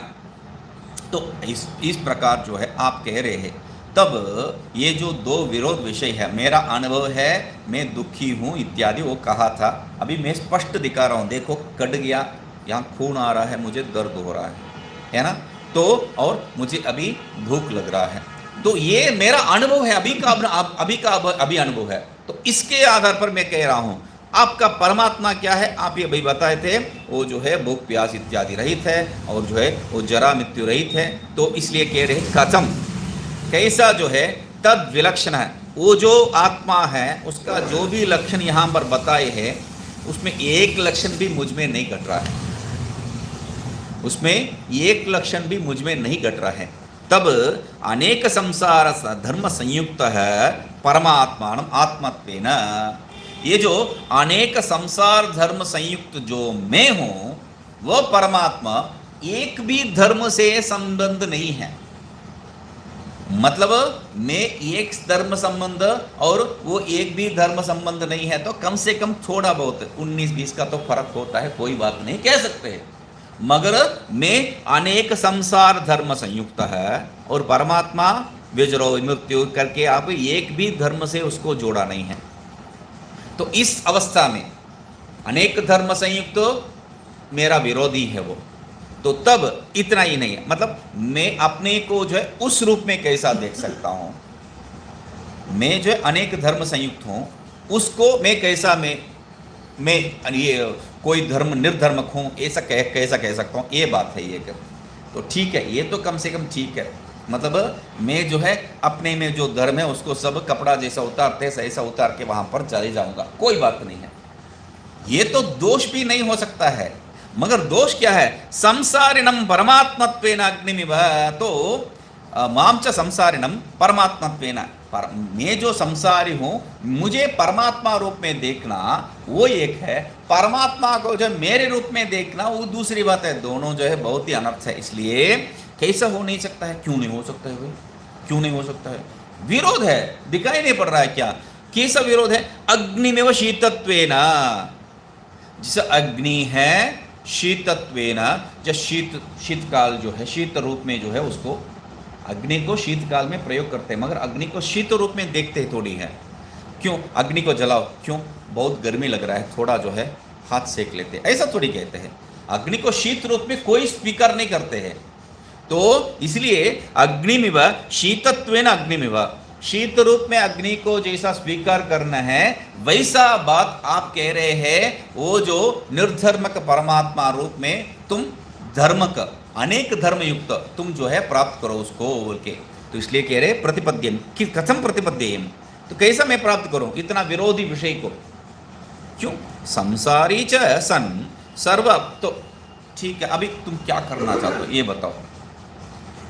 तो इस प्रकार जो है आप कह रहे हैं, तब ये जो दो विरोध विषय है, मेरा अनुभव है, मैं दुखी हूँ इत्यादि वो कहा था, अभी मैं स्पष्ट दिखा रहा हूँ, देखो कट गया, यहाँ खून आ रहा है, मुझे दर्द हो रहा है ना, तो और मुझे अभी भूख लग रहा है, तो ये मेरा अनुभव है, अभी अनुभव है। तो इसके आधार पर मैं कह रहा हूँ आपका परमात्मा क्या है, आप ये भाई बताए थे, वो जो है भूख प्यास इत्यादि रहित है और जो है वो जरा मृत्यु रहित है। तो इसलिए कह रहे कथम, कैसा जो है तद विलक्षण है, वो जो आत्मा है उसका जो भी लक्षण यहाँ पर बताए हैं उसमें एक लक्षण भी मुझ में नहीं घट रहा है, उसमें एक लक्षण भी मुझ में नहीं घट रहा है। तब अनेक संसार धर्म संयुक्त है परमात्मान आत्मत्वेन, ये जो अनेक संसार धर्म संयुक्त जो मैं हूं वह परमात्मा एक भी धर्म से संबंध नहीं है। मतलब मैं एक धर्म संबंध और वो एक भी धर्म संबंध नहीं है, तो कम से कम थोड़ा बहुत 19-20 का तो फर्क होता है, कोई बात नहीं कह सकते हैं, मगर मैं अनेक संसार धर्म संयुक्त है और परमात्मा विजरो मृत्यु करके आप एक भी धर्म से उसको जोड़ा नहीं है। तो इस अवस्था में अनेक धर्म संयुक्त मेरा विरोधी है वो, तो तब इतना ही नहीं है, मतलब मैं अपने को जो है उस रूप में कैसा देख सकता हूं, मैं जो है अनेक धर्म संयुक्त हूं उसको मैं कैसा मैं ये कोई धर्म निर्धर्मक हूं ऐसा कैसा कह सकता हूं, ये बात है ये। तो ठीक है, ये तो कम से कम ठीक है, मतलब मैं जो है अपने में जो धर्म है उसको सब कपड़ा जैसा उतारते ऐसा उतार के वहां पर चले जाऊंगा, कोई बात नहीं है। ये तो दोष भी नहीं हो सकता है, मगर दोष क्या है? संसारिणम परमात्मत्वेन अग्निमिव, तो मामच संसारिणम परमात्मत्वेन, मैं जो संसारी हूं मुझे परमात्मा रूप में देखना वो एक है, परमात्मा को जो मेरे रूप में देखना वो दूसरी बात है। दोनों जो है बहुत ही अनर्थ है, इसलिए कैसा हो नहीं सकता है? क्यों नहीं हो सकता है भाई? क्यों नहीं हो सकता है? विरोध है, दिखाई नहीं पड़ रहा है क्या? कैसा विरोध है? अग्निमेव शीतत्वेन, जिस अग्नि है शीतत्वेन, जब शीतकाल जो है शीत रूप में जो है उसको अग्नि को शीतकाल में प्रयोग करते हैं, मगर अग्नि को शीत रूप में देखते हैं थोड़ी है। क्यों? अग्नि को जलाओ, क्यों? बहुत गर्मी लग रहा है, थोड़ा जो है हाथ सेक लेते हैं, ऐसा थोड़ी कहते हैं। अग्नि को शीत रूप में कोई स्वीकार नहीं करते हैं, तो इसलिए अग्निमिव शीतत्वेन अग्निमिव, शीत रूप में अग्नि को जैसा स्वीकार करना है वैसा बात आप कह रहे हैं, वो जो निर्धर्मक परमात्मा रूप में तुम धर्मक अनेक धर्म युक्त तुम जो है प्राप्त करो उसको बोल के। तो इसलिए कह रहे प्रतिपद्यम, कि कथम प्रतिपद्येम, तो कैसा मैं प्राप्त करूं इतना विरोधी विषय को? क्यों? संसारी च सन सर्व, तो ठीक है, अभी तुम क्या करना चाहते हो ये बताओ।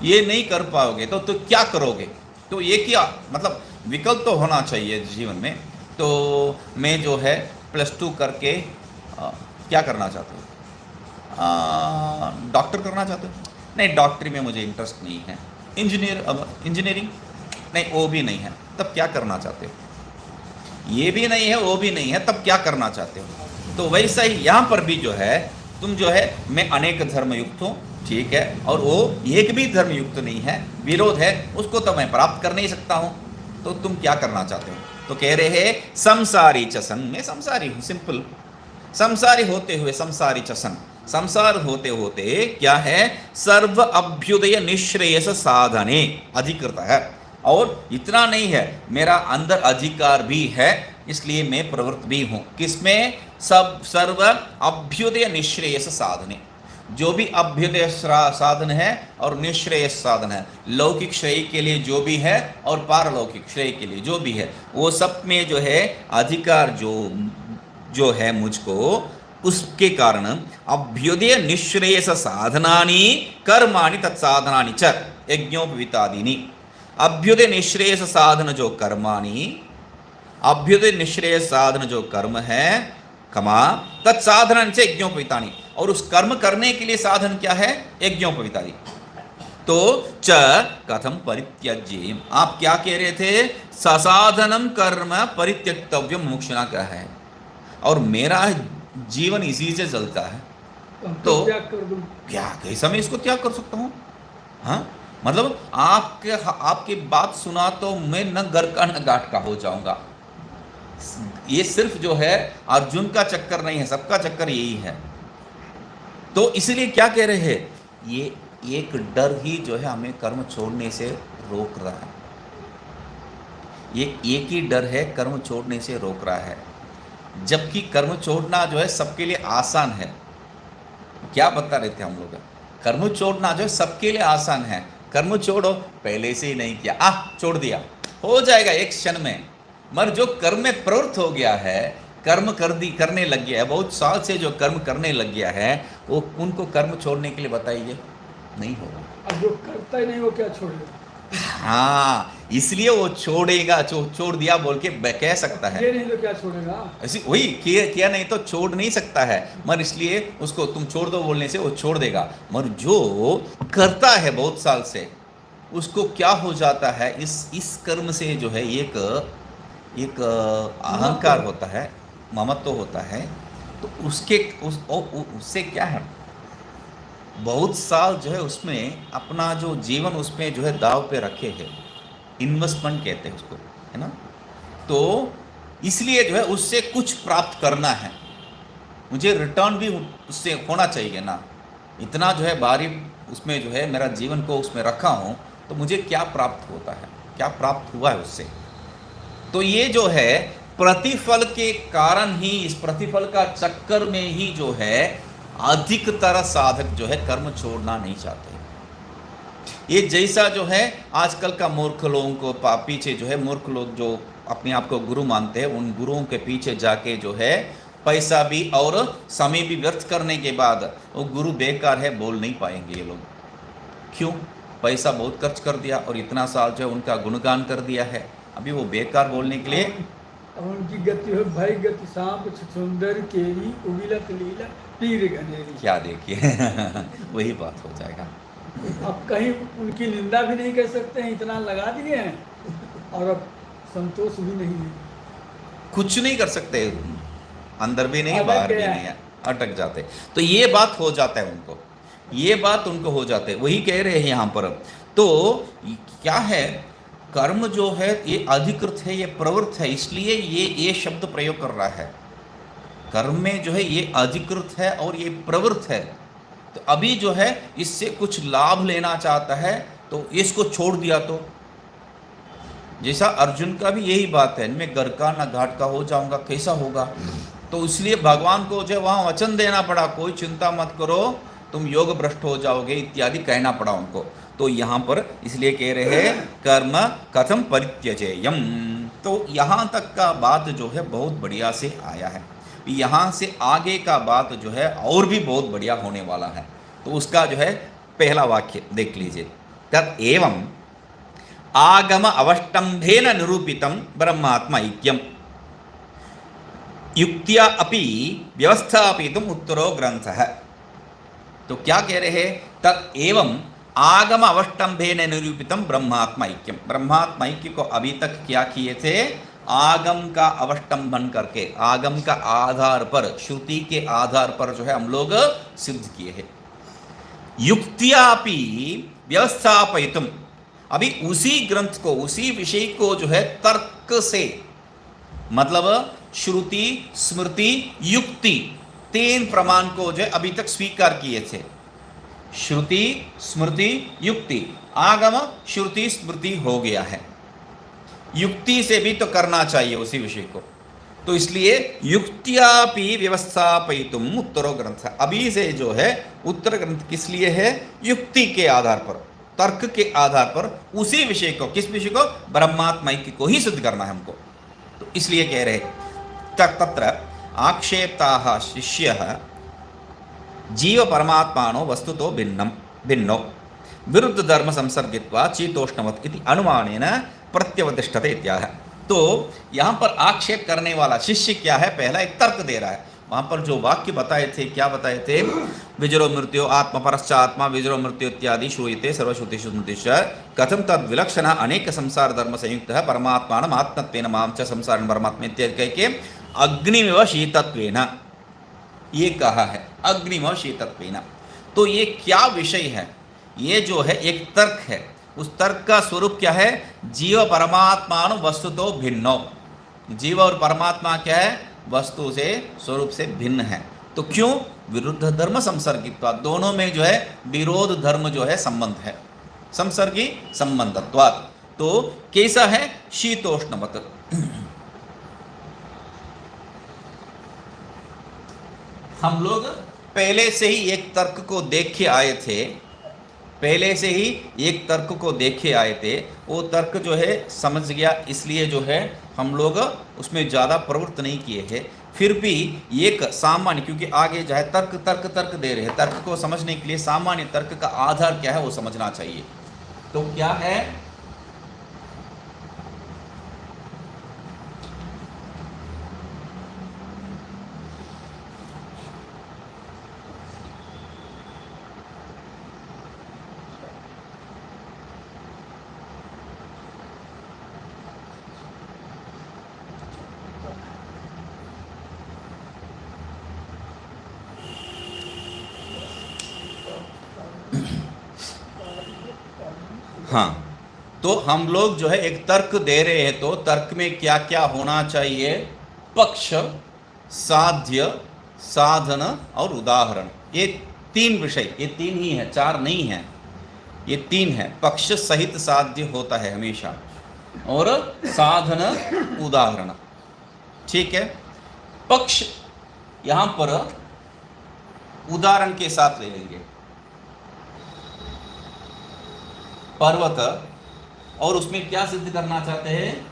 ये नहीं कर पाओगे तो क्या करोगे? तो ये क्या मतलब विकल्प तो होना चाहिए जीवन में। तो मैं जो है +2 करके क्या करना चाहता हूँ? डॉक्टर करना चाहते हो? नहीं, डॉक्टरी में मुझे इंटरेस्ट नहीं है। इंजीनियरिंग नहीं, वो भी नहीं है, तब क्या करना चाहते हो? ये भी नहीं है वो भी नहीं है, तब क्या करना चाहते हो? तो वैसा ही यहाँ पर भी जो है तुम जो है मैं अनेक धर्म युक्त हूँ, ठीक है, और वो एक भी धर्म युक्त नहीं है, विरोध है, उसको तो मैं प्राप्त कर नहीं सकता हूँ, तो तुम क्या करना चाहते हो? तो कह रहे हैं संसारी च सन, मैं संसारी हूँ, सिंपल। संसारी होते हुए, संसारी च सन, संसार होते होते क्या है, सर्व अभ्युदय निश्रेयस साधने अधिकृत है। और इतना नहीं है, मेरा अंदर अधिकार भी है, इसलिए मैं प्रवृत्त भी हूं किसमें, सब सर्व अभ्युदय निश्रेयस साधने। जो भी अभ्युदय साधन है और निश्रेयस साधन है, लौकिक श्रेय के लिए जो भी है और पारलौकिक श्रेय के लिए जो भी है, वो सब में जो है अधिकार जो है मुझको, उसके कारण अभ्युदय निश्रेयस साधनानि कर्माणि तत्साधनानि च यज्ञोपवीतादीनि। अभ्युदय निश्रेयस साधन जो कर्माणि, अभ्युदय निश्रेयस साधन जो कर्म है, कमा तत्साधनानि च यज्ञोपवीतानि, और उस कर्म करने के लिए साधन क्या है, यज्ञोपवीतानि। तो च कथम परित्यज्येयम्, आप क्या कह रहे थे, ससाधनम कर्म परित्यक्तव्यम मुमुक्षुना क्या है, और मेरा जीवन इसी से चलता है, तो त्याग कर दूं, क्या कैसा मैं इसको त्याग कर सकता हूँ। हाँ, मतलब आपकी बात सुना तो मैं न घर का न घाट का हो जाऊंगा। ये सिर्फ जो है अर्जुन का चक्कर नहीं है, सबका चक्कर यही है। तो इसलिए क्या कह रहे हैं, ये एक डर ही जो है हमें कर्म छोड़ने से रोक रहा है। ये एक ही डर है कर्म छोड़ने से रोक रहा है, जबकि कर्म छोड़ना जो है सबके लिए आसान है। क्या बता रहे थे हम लोग, कर्म छोड़ना जो है सबके लिए आसान है, कर्म छोड़ो, पहले से ही नहीं किया, छोड़ दिया, हो जाएगा एक क्षण में। मगर जो कर्म में प्रवृत्त हो गया है, कर्म करने लग गया है, बहुत साल से जो कर्म करने लग गया है, वो उनको कर्म छोड़ने के लिए बताइए, नहीं होगा। अब जो करता ही नहीं वो क्या छोड़ेगा। हाँ, इसलिए वो छोड़ेगा, छोड़ दिया बोल के कह सकता है, ये नहीं तो क्या छोड़ेगा, ऐसी वही किया नहीं तो छोड़ नहीं सकता है। मगर इसलिए उसको तुम छोड़ दो बोलने से वो छोड़ देगा। मगर जो करता है बहुत साल से, उसको क्या हो जाता है, इस कर्म से जो है एक अहंकार होता है, ममत्व होता है। तो उससे क्या है, बहुत साल जो है उसमें अपना जो जीवन उसमें जो है दाव पे रखे हैं, इन्वेस्टमेंट कहते हैं उसको, है ना। तो इसलिए जो है उससे कुछ प्राप्त करना है, मुझे रिटर्न भी उससे होना चाहिए ना। इतना जो है भारी उसमें जो है मेरा जीवन को उसमें रखा हूँ, तो मुझे क्या प्राप्त होता है, क्या प्राप्त हुआ है उससे। तो ये जो है प्रतिफल के कारण ही, इस प्रतिफल का चक्कर में ही जो है अधिकतर साधक जो है कर्म छोड़ना नहीं चाहते। ये जैसा जो है आजकल का मूर्ख लोगों को पीछे जो है, मूर्ख लोग जो अपने आप को गुरु मानते हैं, उन गुरुओं के पीछे जाके जो है पैसा भी और समय भी व्यर्थ करने के बाद वो गुरु बेकार है बोल नहीं पाएंगे ये लोग। क्यों, पैसा बहुत खर्च कर दिया और इतना साल जो है उनका गुणगान कर दिया है, अभी वो बेकार बोलने के लिए। उनकी गति हो भाई गति सांप सुंदर केरी उबिलत लीला पीर गनेरी। क्या देखिए वही बात हो जाएगा। अब कहीं उनकी निंदा भी नहीं कर सकते हैं, इतना लगा दिए हैं, और अब संतोष भी नहीं है, कुछ नहीं कर सकते, अंदर भी नहीं अटक बाहर भी गया नहीं है, अटक जाते। तो ये बात हो जाता है उनको, ये बात उनको हो जाते, वही कह रहे हैं यहाँ पर। तो क्या है, कर्म जो है ये अधिकृत है, ये प्रवृत्त है, इसलिए ये शब्द प्रयोग कर रहा है। कर्म में जो है ये अधिकृत है और ये प्रवृत्त है। तो अभी जो है इससे कुछ लाभ लेना चाहता है, तो इसको छोड़ दिया तो जैसा अर्जुन का भी यही बात है, मैं घर का ना घाट का हो जाऊंगा, कैसा होगा। तो इसलिए भगवान को जो है वहाँ वचन देना पड़ा, कोई चिंता मत करो, तुम योग भ्रष्ट हो जाओगे इत्यादि कहना पड़ा उनको। तो यहाँ पर इसलिए कह रहे हैं कर्म कथम परित्यजेयम। तो यहाँ तक का बात जो है बहुत बढ़िया से आया है, यहाँ से आगे का बात जो है और भी बहुत बढ़िया होने वाला है। तो उसका जो है पहला वाक्य देख लीजिए, तत् एवं आगम अवष्टंभेन निरूपितम ब्रह्मात्मा ऐक्यम युक्त्या अपि व्यवस्थापितुम उत्तरो ग्रंथः। तो क्या कह रहे हैं, तत् एवं आगम अवष्टंभेन निरूपितम ब्रह्मात्मा ऐक्यम। ब्रह्मात्मा ऐक्य को अभी तक क्या किए थे, आगम का अवष्टंभन करके, आगम का आधार पर, श्रुति के आधार पर जो है हम लोग सिद्ध किए हैं। युक्त्यापि व्यवस्थापयितुम, अभी उसी ग्रंथ को, उसी विषय को जो है तर्क से, मतलब श्रुति स्मृति युक्ति तीन प्रमाण को जो है अभी तक स्वीकार किए थे, श्रुति स्मृति युक्ति। आगम श्रुति स्मृति हो गया है, युक्ति से भी तो करना चाहिए उसी विषय को, तो इसलिए युक्त्यापि व्यवस्थापयितुम उत्तरो ग्रंथ। अभी से जो है उत्तर ग्रंथ किस लिए है? युक्ति के आधार पर, तर्क के आधार पर उसी विषय को, किस विषय को? ब्रह्मात्मा ऐक्य को ही सिद्ध करना है हमको। तो इसलिए कह रहे तत्र आक्षेप्ताः शिष्यः जीव परमात्मानो वस्तुतो भिन्नो विरुद्ध धर्म संसर्गित्वा शीतोष्णवत् इति अनुमानेन प्रत्यवतिष्ठते इत्याह। तो यहाँ पर आक्षेप करने वाला शिष्य क्या है? पहला एक तर्क दे रहा है। वहाँ पर जो वाक्य बताए थे, क्या बताए थे? विजरो मृत्यु आत्मा परश्चात्मा विजरो मृत्यु इत्यादि श्रूयते सर्वश्रुतिषु स्मृतिषु कथं तद् विलक्षण अनेक संसार धर्म संयुक्तः परमात्मानम् आत्मत्वेन मां च संसारं परमात्मा इत्यादि कह के अग्निमिव शीतत्वेन ये कहा है, अग्निमिव शीतत्वेन। तो ये क्या विषय है? ये जो है एक तर्क है, उस तर्क का स्वरूप क्या है? जीव परमात्मानु वस्तुतो भिन्नो। जीव और परमात्मा क्या है? वस्तु से, स्वरूप से भिन्न है। तो क्यों? विरुद्ध धर्म संसर्गित्वा, दोनों में जो है विरोध धर्म जो है संबंध है, संसर्गी संबंधत्वात्। तो कैसा है? शीतोष्णवत्। हम लोग पहले से ही एक तर्क को देख के आए थे, पहले से ही एक तर्क को देखे आए थे। वो तर्क जो है समझ गया, इसलिए जो है हम लोग उसमें ज़्यादा प्रवृत्त नहीं किए हैं। फिर भी एक सामान्य, क्योंकि आगे जो है तर्क तर्क तर्क दे रहे हैं, तर्क को समझने के लिए सामान्य तर्क का आधार क्या है वो समझना चाहिए। तो क्या है? हाँ, तो हम लोग जो है एक तर्क दे रहे हैं, तो तर्क में क्या क्या होना चाहिए? पक्ष, साध्य, साधन और उदाहरण। ये तीन विषय, ये तीन ही है, चार नहीं है, ये तीन है। पक्ष सहित साध्य होता है हमेशा, और साधन उदाहरण। ठीक है, पक्ष यहां पर उदाहरण के साथ ले लेंगे। पर्वत, और उसमें क्या सिद्ध करना चाहते हैं?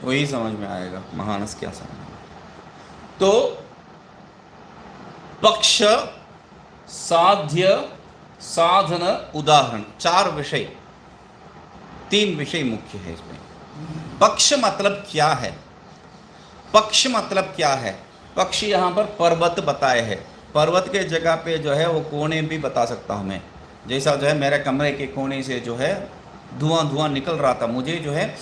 वही समझ में आएगा, महानस क्या समझ। तो पक्ष, साध्य, साधन, उदाहरण, चार विषय, तीन विषय मुख्य है इसमें। पक्ष मतलब क्या है? पक्ष मतलब क्या है? पक्ष यहाँ पर पर्वत बताए हैं। पर्वत के जगह पे जो है वो कोने भी बता सकता हूँ मैं। जैसा जो है मेरे कमरे के कोने से जो है धुआं धुआं निकल रहा था, मुझे जो है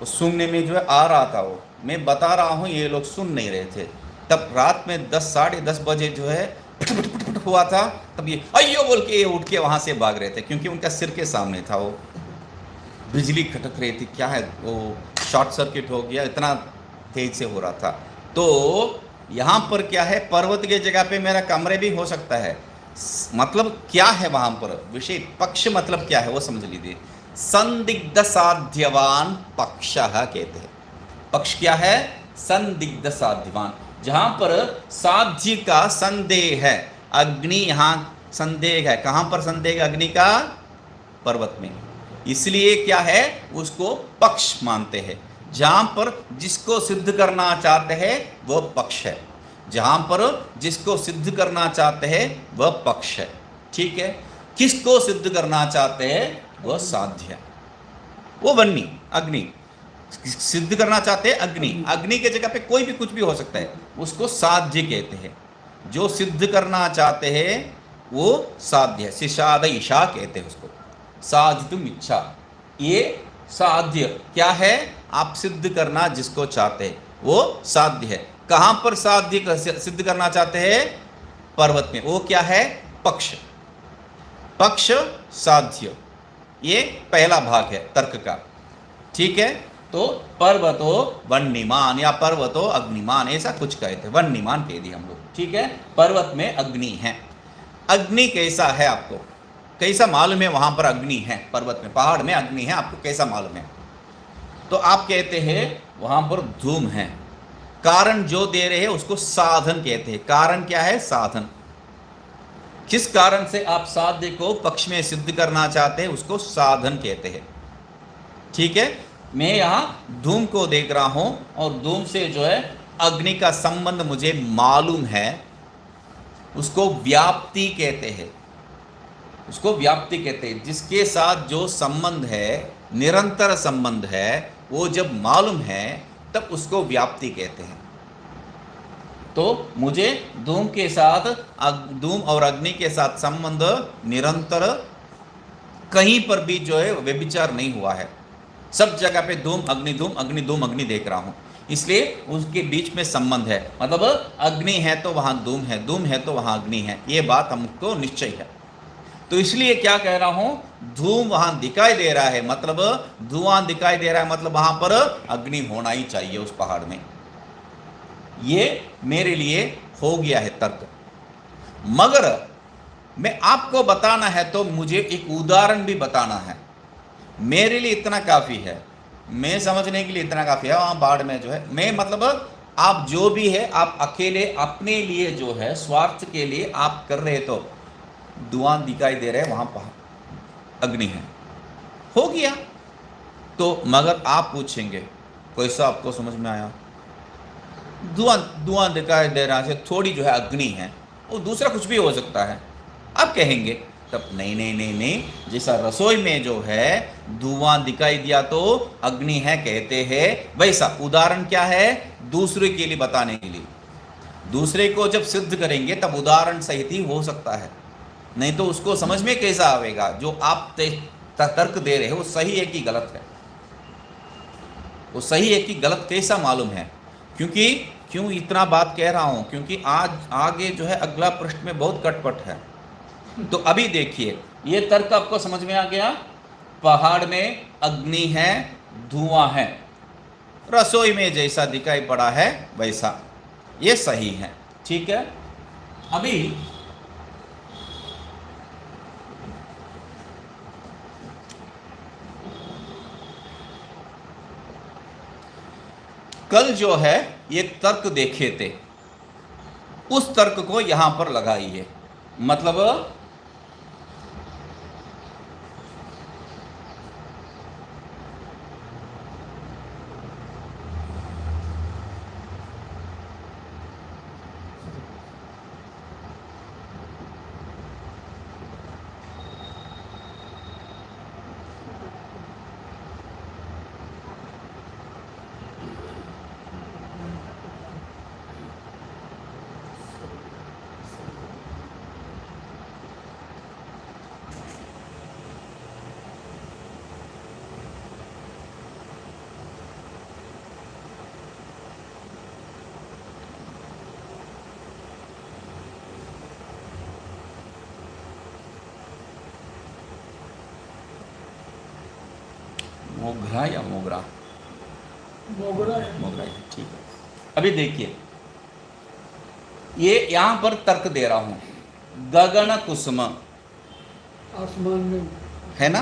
सुनने में जो है आ रहा था, वो मैं बता रहा हूँ, ये लोग सुन नहीं रहे थे। तब रात में 10 साढ़े 10 बजे जो है पट हुआ था, तब ये अयो बोल के ये उठ के वहाँ से भाग रहे थे, क्योंकि उनका सिर के सामने था, वो बिजली खटक रही थी, क्या है वो शॉर्ट सर्किट हो गया, इतना तेज से हो रहा था। तो यहाँ पर क्या है? पर्वत के जगह पे मेरा कमरे भी हो सकता है। मतलब क्या है वहाँ पर विषय? पक्ष मतलब क्या है वो समझ लीजिए। संदिग्ध साध्यवान पक्षः कहते हैं। पक्ष क्या है? संदिग्ध साध्यवान, जहां पर साध्य का संदेह है। अग्नि यहाँ संदेह है, कहां पर संदेह है अग्नि का? पर्वत में। इसलिए क्या है? उसको पक्ष मानते हैं। जहां पर जिसको सिद्ध करना चाहते हैं वह पक्ष है, जहां पर जिसको सिद्ध करना चाहते हैं वह पक्ष है। ठीक है, किसको सिद्ध करना चाहते हैं? वह साध्य, वो वन्नी अग्नि। सिद्ध करना चाहते हैं अग्नि, अग्नि के जगह पे कोई भी कुछ भी हो सकता है, उसको साध्य कहते हैं। जो सिद्ध करना चाहते हैं वो साध्य है, सिषाद ईशा कहते हैं उसको, साधितुम इच्छा। ये साध्य क्या है? आप सिद्ध करना जिसको चाहते हैं वो साध्य है। कहां पर साध्य सिद्ध करना चाहते हैं? पर्वत में। वो क्या है? पक्ष, पक्ष साध्य। ये पहला भाग है तर्क का, ठीक है। तो पर्वतो वह्निमान या पर्वतो अग्निमान, ऐसा कुछ कहते हैं, वह्निमान कह दिया हम लोग, ठीक है। पर्वत में अग्नि है। अग्नि कैसा है आपको कैसा मालूम है? वहां पर अग्नि है, पर्वत में, पहाड़ में अग्नि है, आपको कैसा मालूम है? तो आप कहते हैं वहां पर धूम है। कारण जो दे रहे हैं उसको साधन कहते हैं। कारण क्या है? साधन। किस कारण से आप साध्य को पक्ष में सिद्ध करना चाहते हैं उसको साधन कहते हैं, ठीक है। मैं यहां धूम को देख रहा हूं और धूम से जो है अग्नि का संबंध मुझे मालूम है, उसको व्याप्ति कहते हैं, उसको व्याप्ति कहते हैं। जिसके साथ जो संबंध है, निरंतर संबंध है, वो जब मालूम है तब उसको व्याप्ति कहते हैं। तो मुझे धूम के साथ, धूम और अग्नि के साथ संबंध निरंतर, कहीं पर भी जो है व्यभिचार नहीं हुआ है। सब जगह पे धूम अग्नि, धूम अग्नि, धूम अग्नि देख रहा हूं, इसलिए उसके बीच में संबंध है। मतलब अग्नि है तो वहां धूम है, धूम है तो वहां अग्नि है, ये बात हमको निश्चय है। तो इसलिए क्या कह रहा हूं? धूम वहां दिखाई दे रहा है, मतलब धुआं दिखाई दे रहा है, मतलब वहां पर अग्नि होना ही चाहिए उस पहाड़ में। ये मेरे लिए हो गया है तर्क। मगर मैं आपको बताना है तो मुझे एक उदाहरण भी बताना है। मेरे लिए इतना काफ़ी है, मैं समझने के लिए इतना काफ़ी है। वहाँ बाढ़ में जो है, मैं मतलब आप जो भी है, आप अकेले अपने लिए जो है स्वार्थ के लिए आप कर रहे, तो धुआं दिखाई दे रहे हैं, वहाँ पहाड़ अग्नि है, हो गया। तो मगर आप पूछेंगे कैसा आपको समझ में आया? धुआं दिखाई दे रहा है, थोड़ी जो है अग्नि है, वो दूसरा कुछ भी हो सकता है। आप कहेंगे तब नहीं नहीं नहीं नहीं, जैसा रसोई में जो है धुआं दिखाई दिया तो अग्नि है कहते हैं, वैसा उदाहरण क्या है? दूसरे के लिए बताने के लिए। दूसरे को जब सिद्ध करेंगे तब उदाहरण सहित ही हो सकता है, नहीं तो उसको समझ में कैसा आवेगा? जो आप तर्क दे रहे हो वो सही है कि गलत है? वो सही है कि गलत कैसा मालूम है? क्यों इतना बात कह रहा हूं? क्योंकि आज आगे जो है अगला प्रश्न में बहुत कटपट है। तो अभी देखिए, ये तर्क आपको समझ में आ गया? पहाड़ में अग्नि है, धुआं है, रसोई में जैसा दिखाई पड़ा है वैसा, ये सही है, ठीक है। अभी कल जो है ये तर्क देखे थे, उस तर्क को यहां पर लगाइए। मतलब मोगरा या मोगरा? मोगरा है। मोगरा है, ठीक है। अभी देखिए, ये यहां पर तर्क दे रहा हूं, गगन कुसुम आसमान में है ना,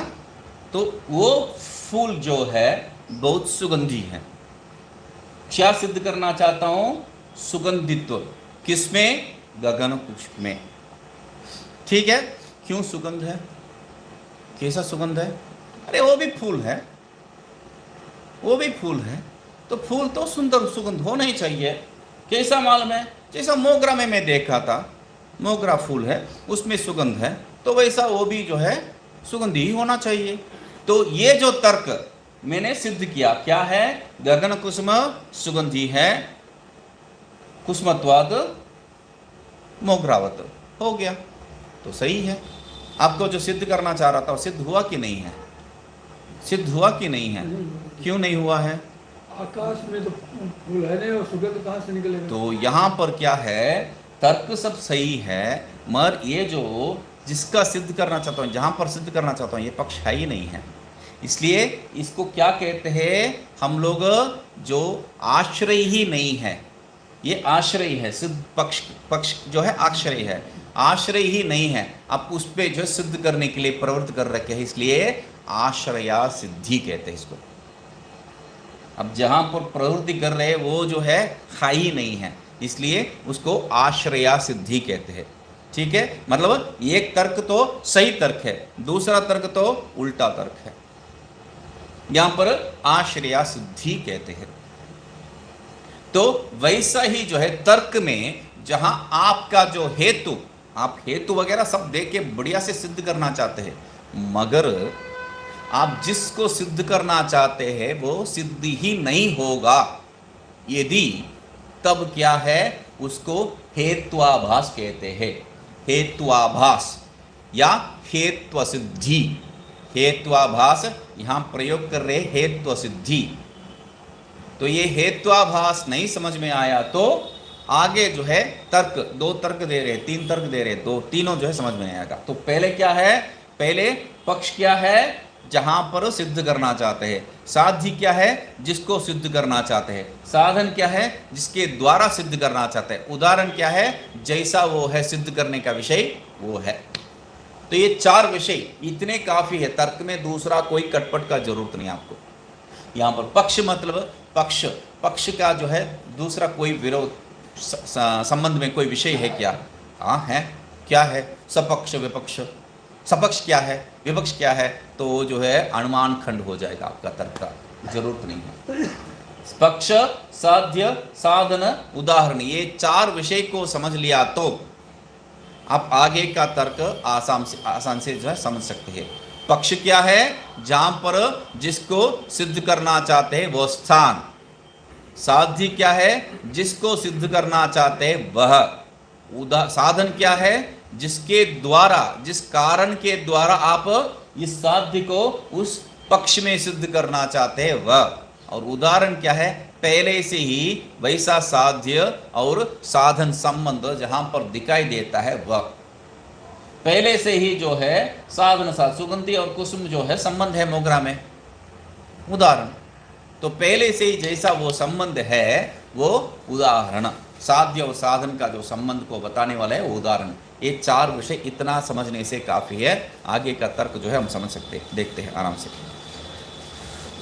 तो वो फूल जो है बहुत सुगंधी है। क्या सिद्ध करना चाहता हूं? सुगंधित्व। किसमें? गगन कुसुम में, ठीक है। क्यों सुगंध है? कैसा सुगंध है? अरे वो भी फूल है, वो भी फूल है, तो फूल तो सुंदर सुगंध होना ही चाहिए। कैसा मालूम है? जैसा मोगरा में मैं देखा था, मोगरा फूल है, उसमें सुगंध है, तो वैसा वो भी जो है सुगंधी ही होना चाहिए। तो ये जो तर्क मैंने सिद्ध किया। क्या है? गगन कुसुम सुगंधी है, कुसुमत्वाद मोघ्रावत, हो गया। तो सही है। आपको जो सिद्ध करना चाह रहा था वो सिद्ध हुआ कि नहीं है? सिद्ध हुआ कि नहीं है? क्यों नहीं हुआ है? आकाश में तो फूल है नहीं और सुगंध कहाँ से निकलेगा? तो यहाँ पर क्या है, तर्क सब सही है, मगर ये जो जिसका सिद्ध करना चाहता हूँ, जहाँ पर सिद्ध करना चाहता हूँ, ये पक्ष है ही नहीं है। इसलिए इसको क्या कहते हैं हम लोग, जो आश्रय ही नहीं है, ये आश्रय है। सिद्ध पक्ष जो है आश्रय है, आश्रय ही नहीं है। आप उस पे जो सिद्ध करने के लिए प्रवृत्त कर रखे हैं, इसलिए आश्रया सिद्धि कहते हैं इसको। अब जहां पर प्रवृत्ति कर रहे हैं वो जो है ही नहीं है, इसलिए उसको आश्रया सिद्धि कहते हैं। ठीक है, मतलब एक तर्क तो सही तर्क है, दूसरा तर्क तो उल्टा तर्क है, यहां पर आश्रया सिद्धि कहते हैं। तो वैसा ही जो है तर्क में, जहां आपका जो हेतु, आप हेतु वगैरह सब देख के बढ़िया से सिद्ध करना चाहते हैं, मगर आप जिसको सिद्ध करना चाहते हैं वो सिद्ध ही नहीं होगा यदि, तब क्या है, उसको हेत्वाभास कहते हैं। हेत्वाभास या हेत्व सिद्धि, हेत्वाभास यहां प्रयोग कर रहे हेत्व सिद्धि। तो ये हेत्वाभास नहीं समझ में आया तो आगे जो है तर्क, दो तर्क दे रहे, तीन तर्क दे रहे, दो तीनों जो है समझ में नहीं आएगा। तो पहले क्या है, पहले पक्ष क्या है, जहां पर सिद्ध करना चाहते हैं। साध्य क्या है, जिसको सिद्ध करना चाहते हैं। साधन क्या है, जिसके द्वारा सिद्ध करना चाहते हैं। उदाहरण क्या है, जैसा वो है सिद्ध करने का विषय वो है। तो ये चार विषय इतने काफी है, तर्क में दूसरा कोई कटपट का जरूरत नहीं आपको। यहाँ पर पक्ष मतलब पक्ष का जो है दूसरा कोई विरोध संबंध में कोई विषय है क्या? हाँ है। क्या है? सपक्ष विपक्ष। सपक्ष क्या है, विपक्ष क्या है, तो जो है अनुमान खंड हो जाएगा आपका तर्क का, जरूरत नहीं है। पक्ष, साध्य, साधन, उदाहरण, ये चार विषय को समझ लिया तो आप आगे का तर्क आसान से जो है समझ सकते हैं। पक्ष क्या है, जहां पर जिसको सिद्ध करना चाहते हैं वो स्थान। साध्य क्या है, जिसको सिद्ध करना चाहते हैं वह। साधन क्या है, जिसके द्वारा, जिस कारण के द्वारा आप इस साध्य को उस पक्ष में सिद्ध करना चाहते हैं वह। और उदाहरण क्या है, पहले से ही वैसा साध्य और साधन संबंध जहां पर दिखाई देता है वह। पहले से ही जो है साधन साथ सुगंधी और कुसुम जो है संबंध है मोगरा में, उदाहरण। तो पहले से ही जैसा वो संबंध है वो उदाहरण, साध्य और साधन का जो संबंध को बताने वाला है वो उदाहरण। ये चार विषय इतना समझने से काफी है, आगे का तर्क जो है हम समझ सकते हैं। देखते हैं आराम से।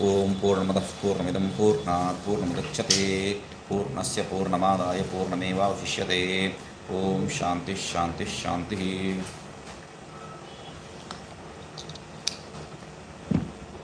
ओम पूर्णमदः पूर्णमिदं पूर्णात् पूर्णमुदच्यते पूर्णस्य पूर्णमादाय पूर्णमेवावशिष्यते। ओम शांति शांति शांति।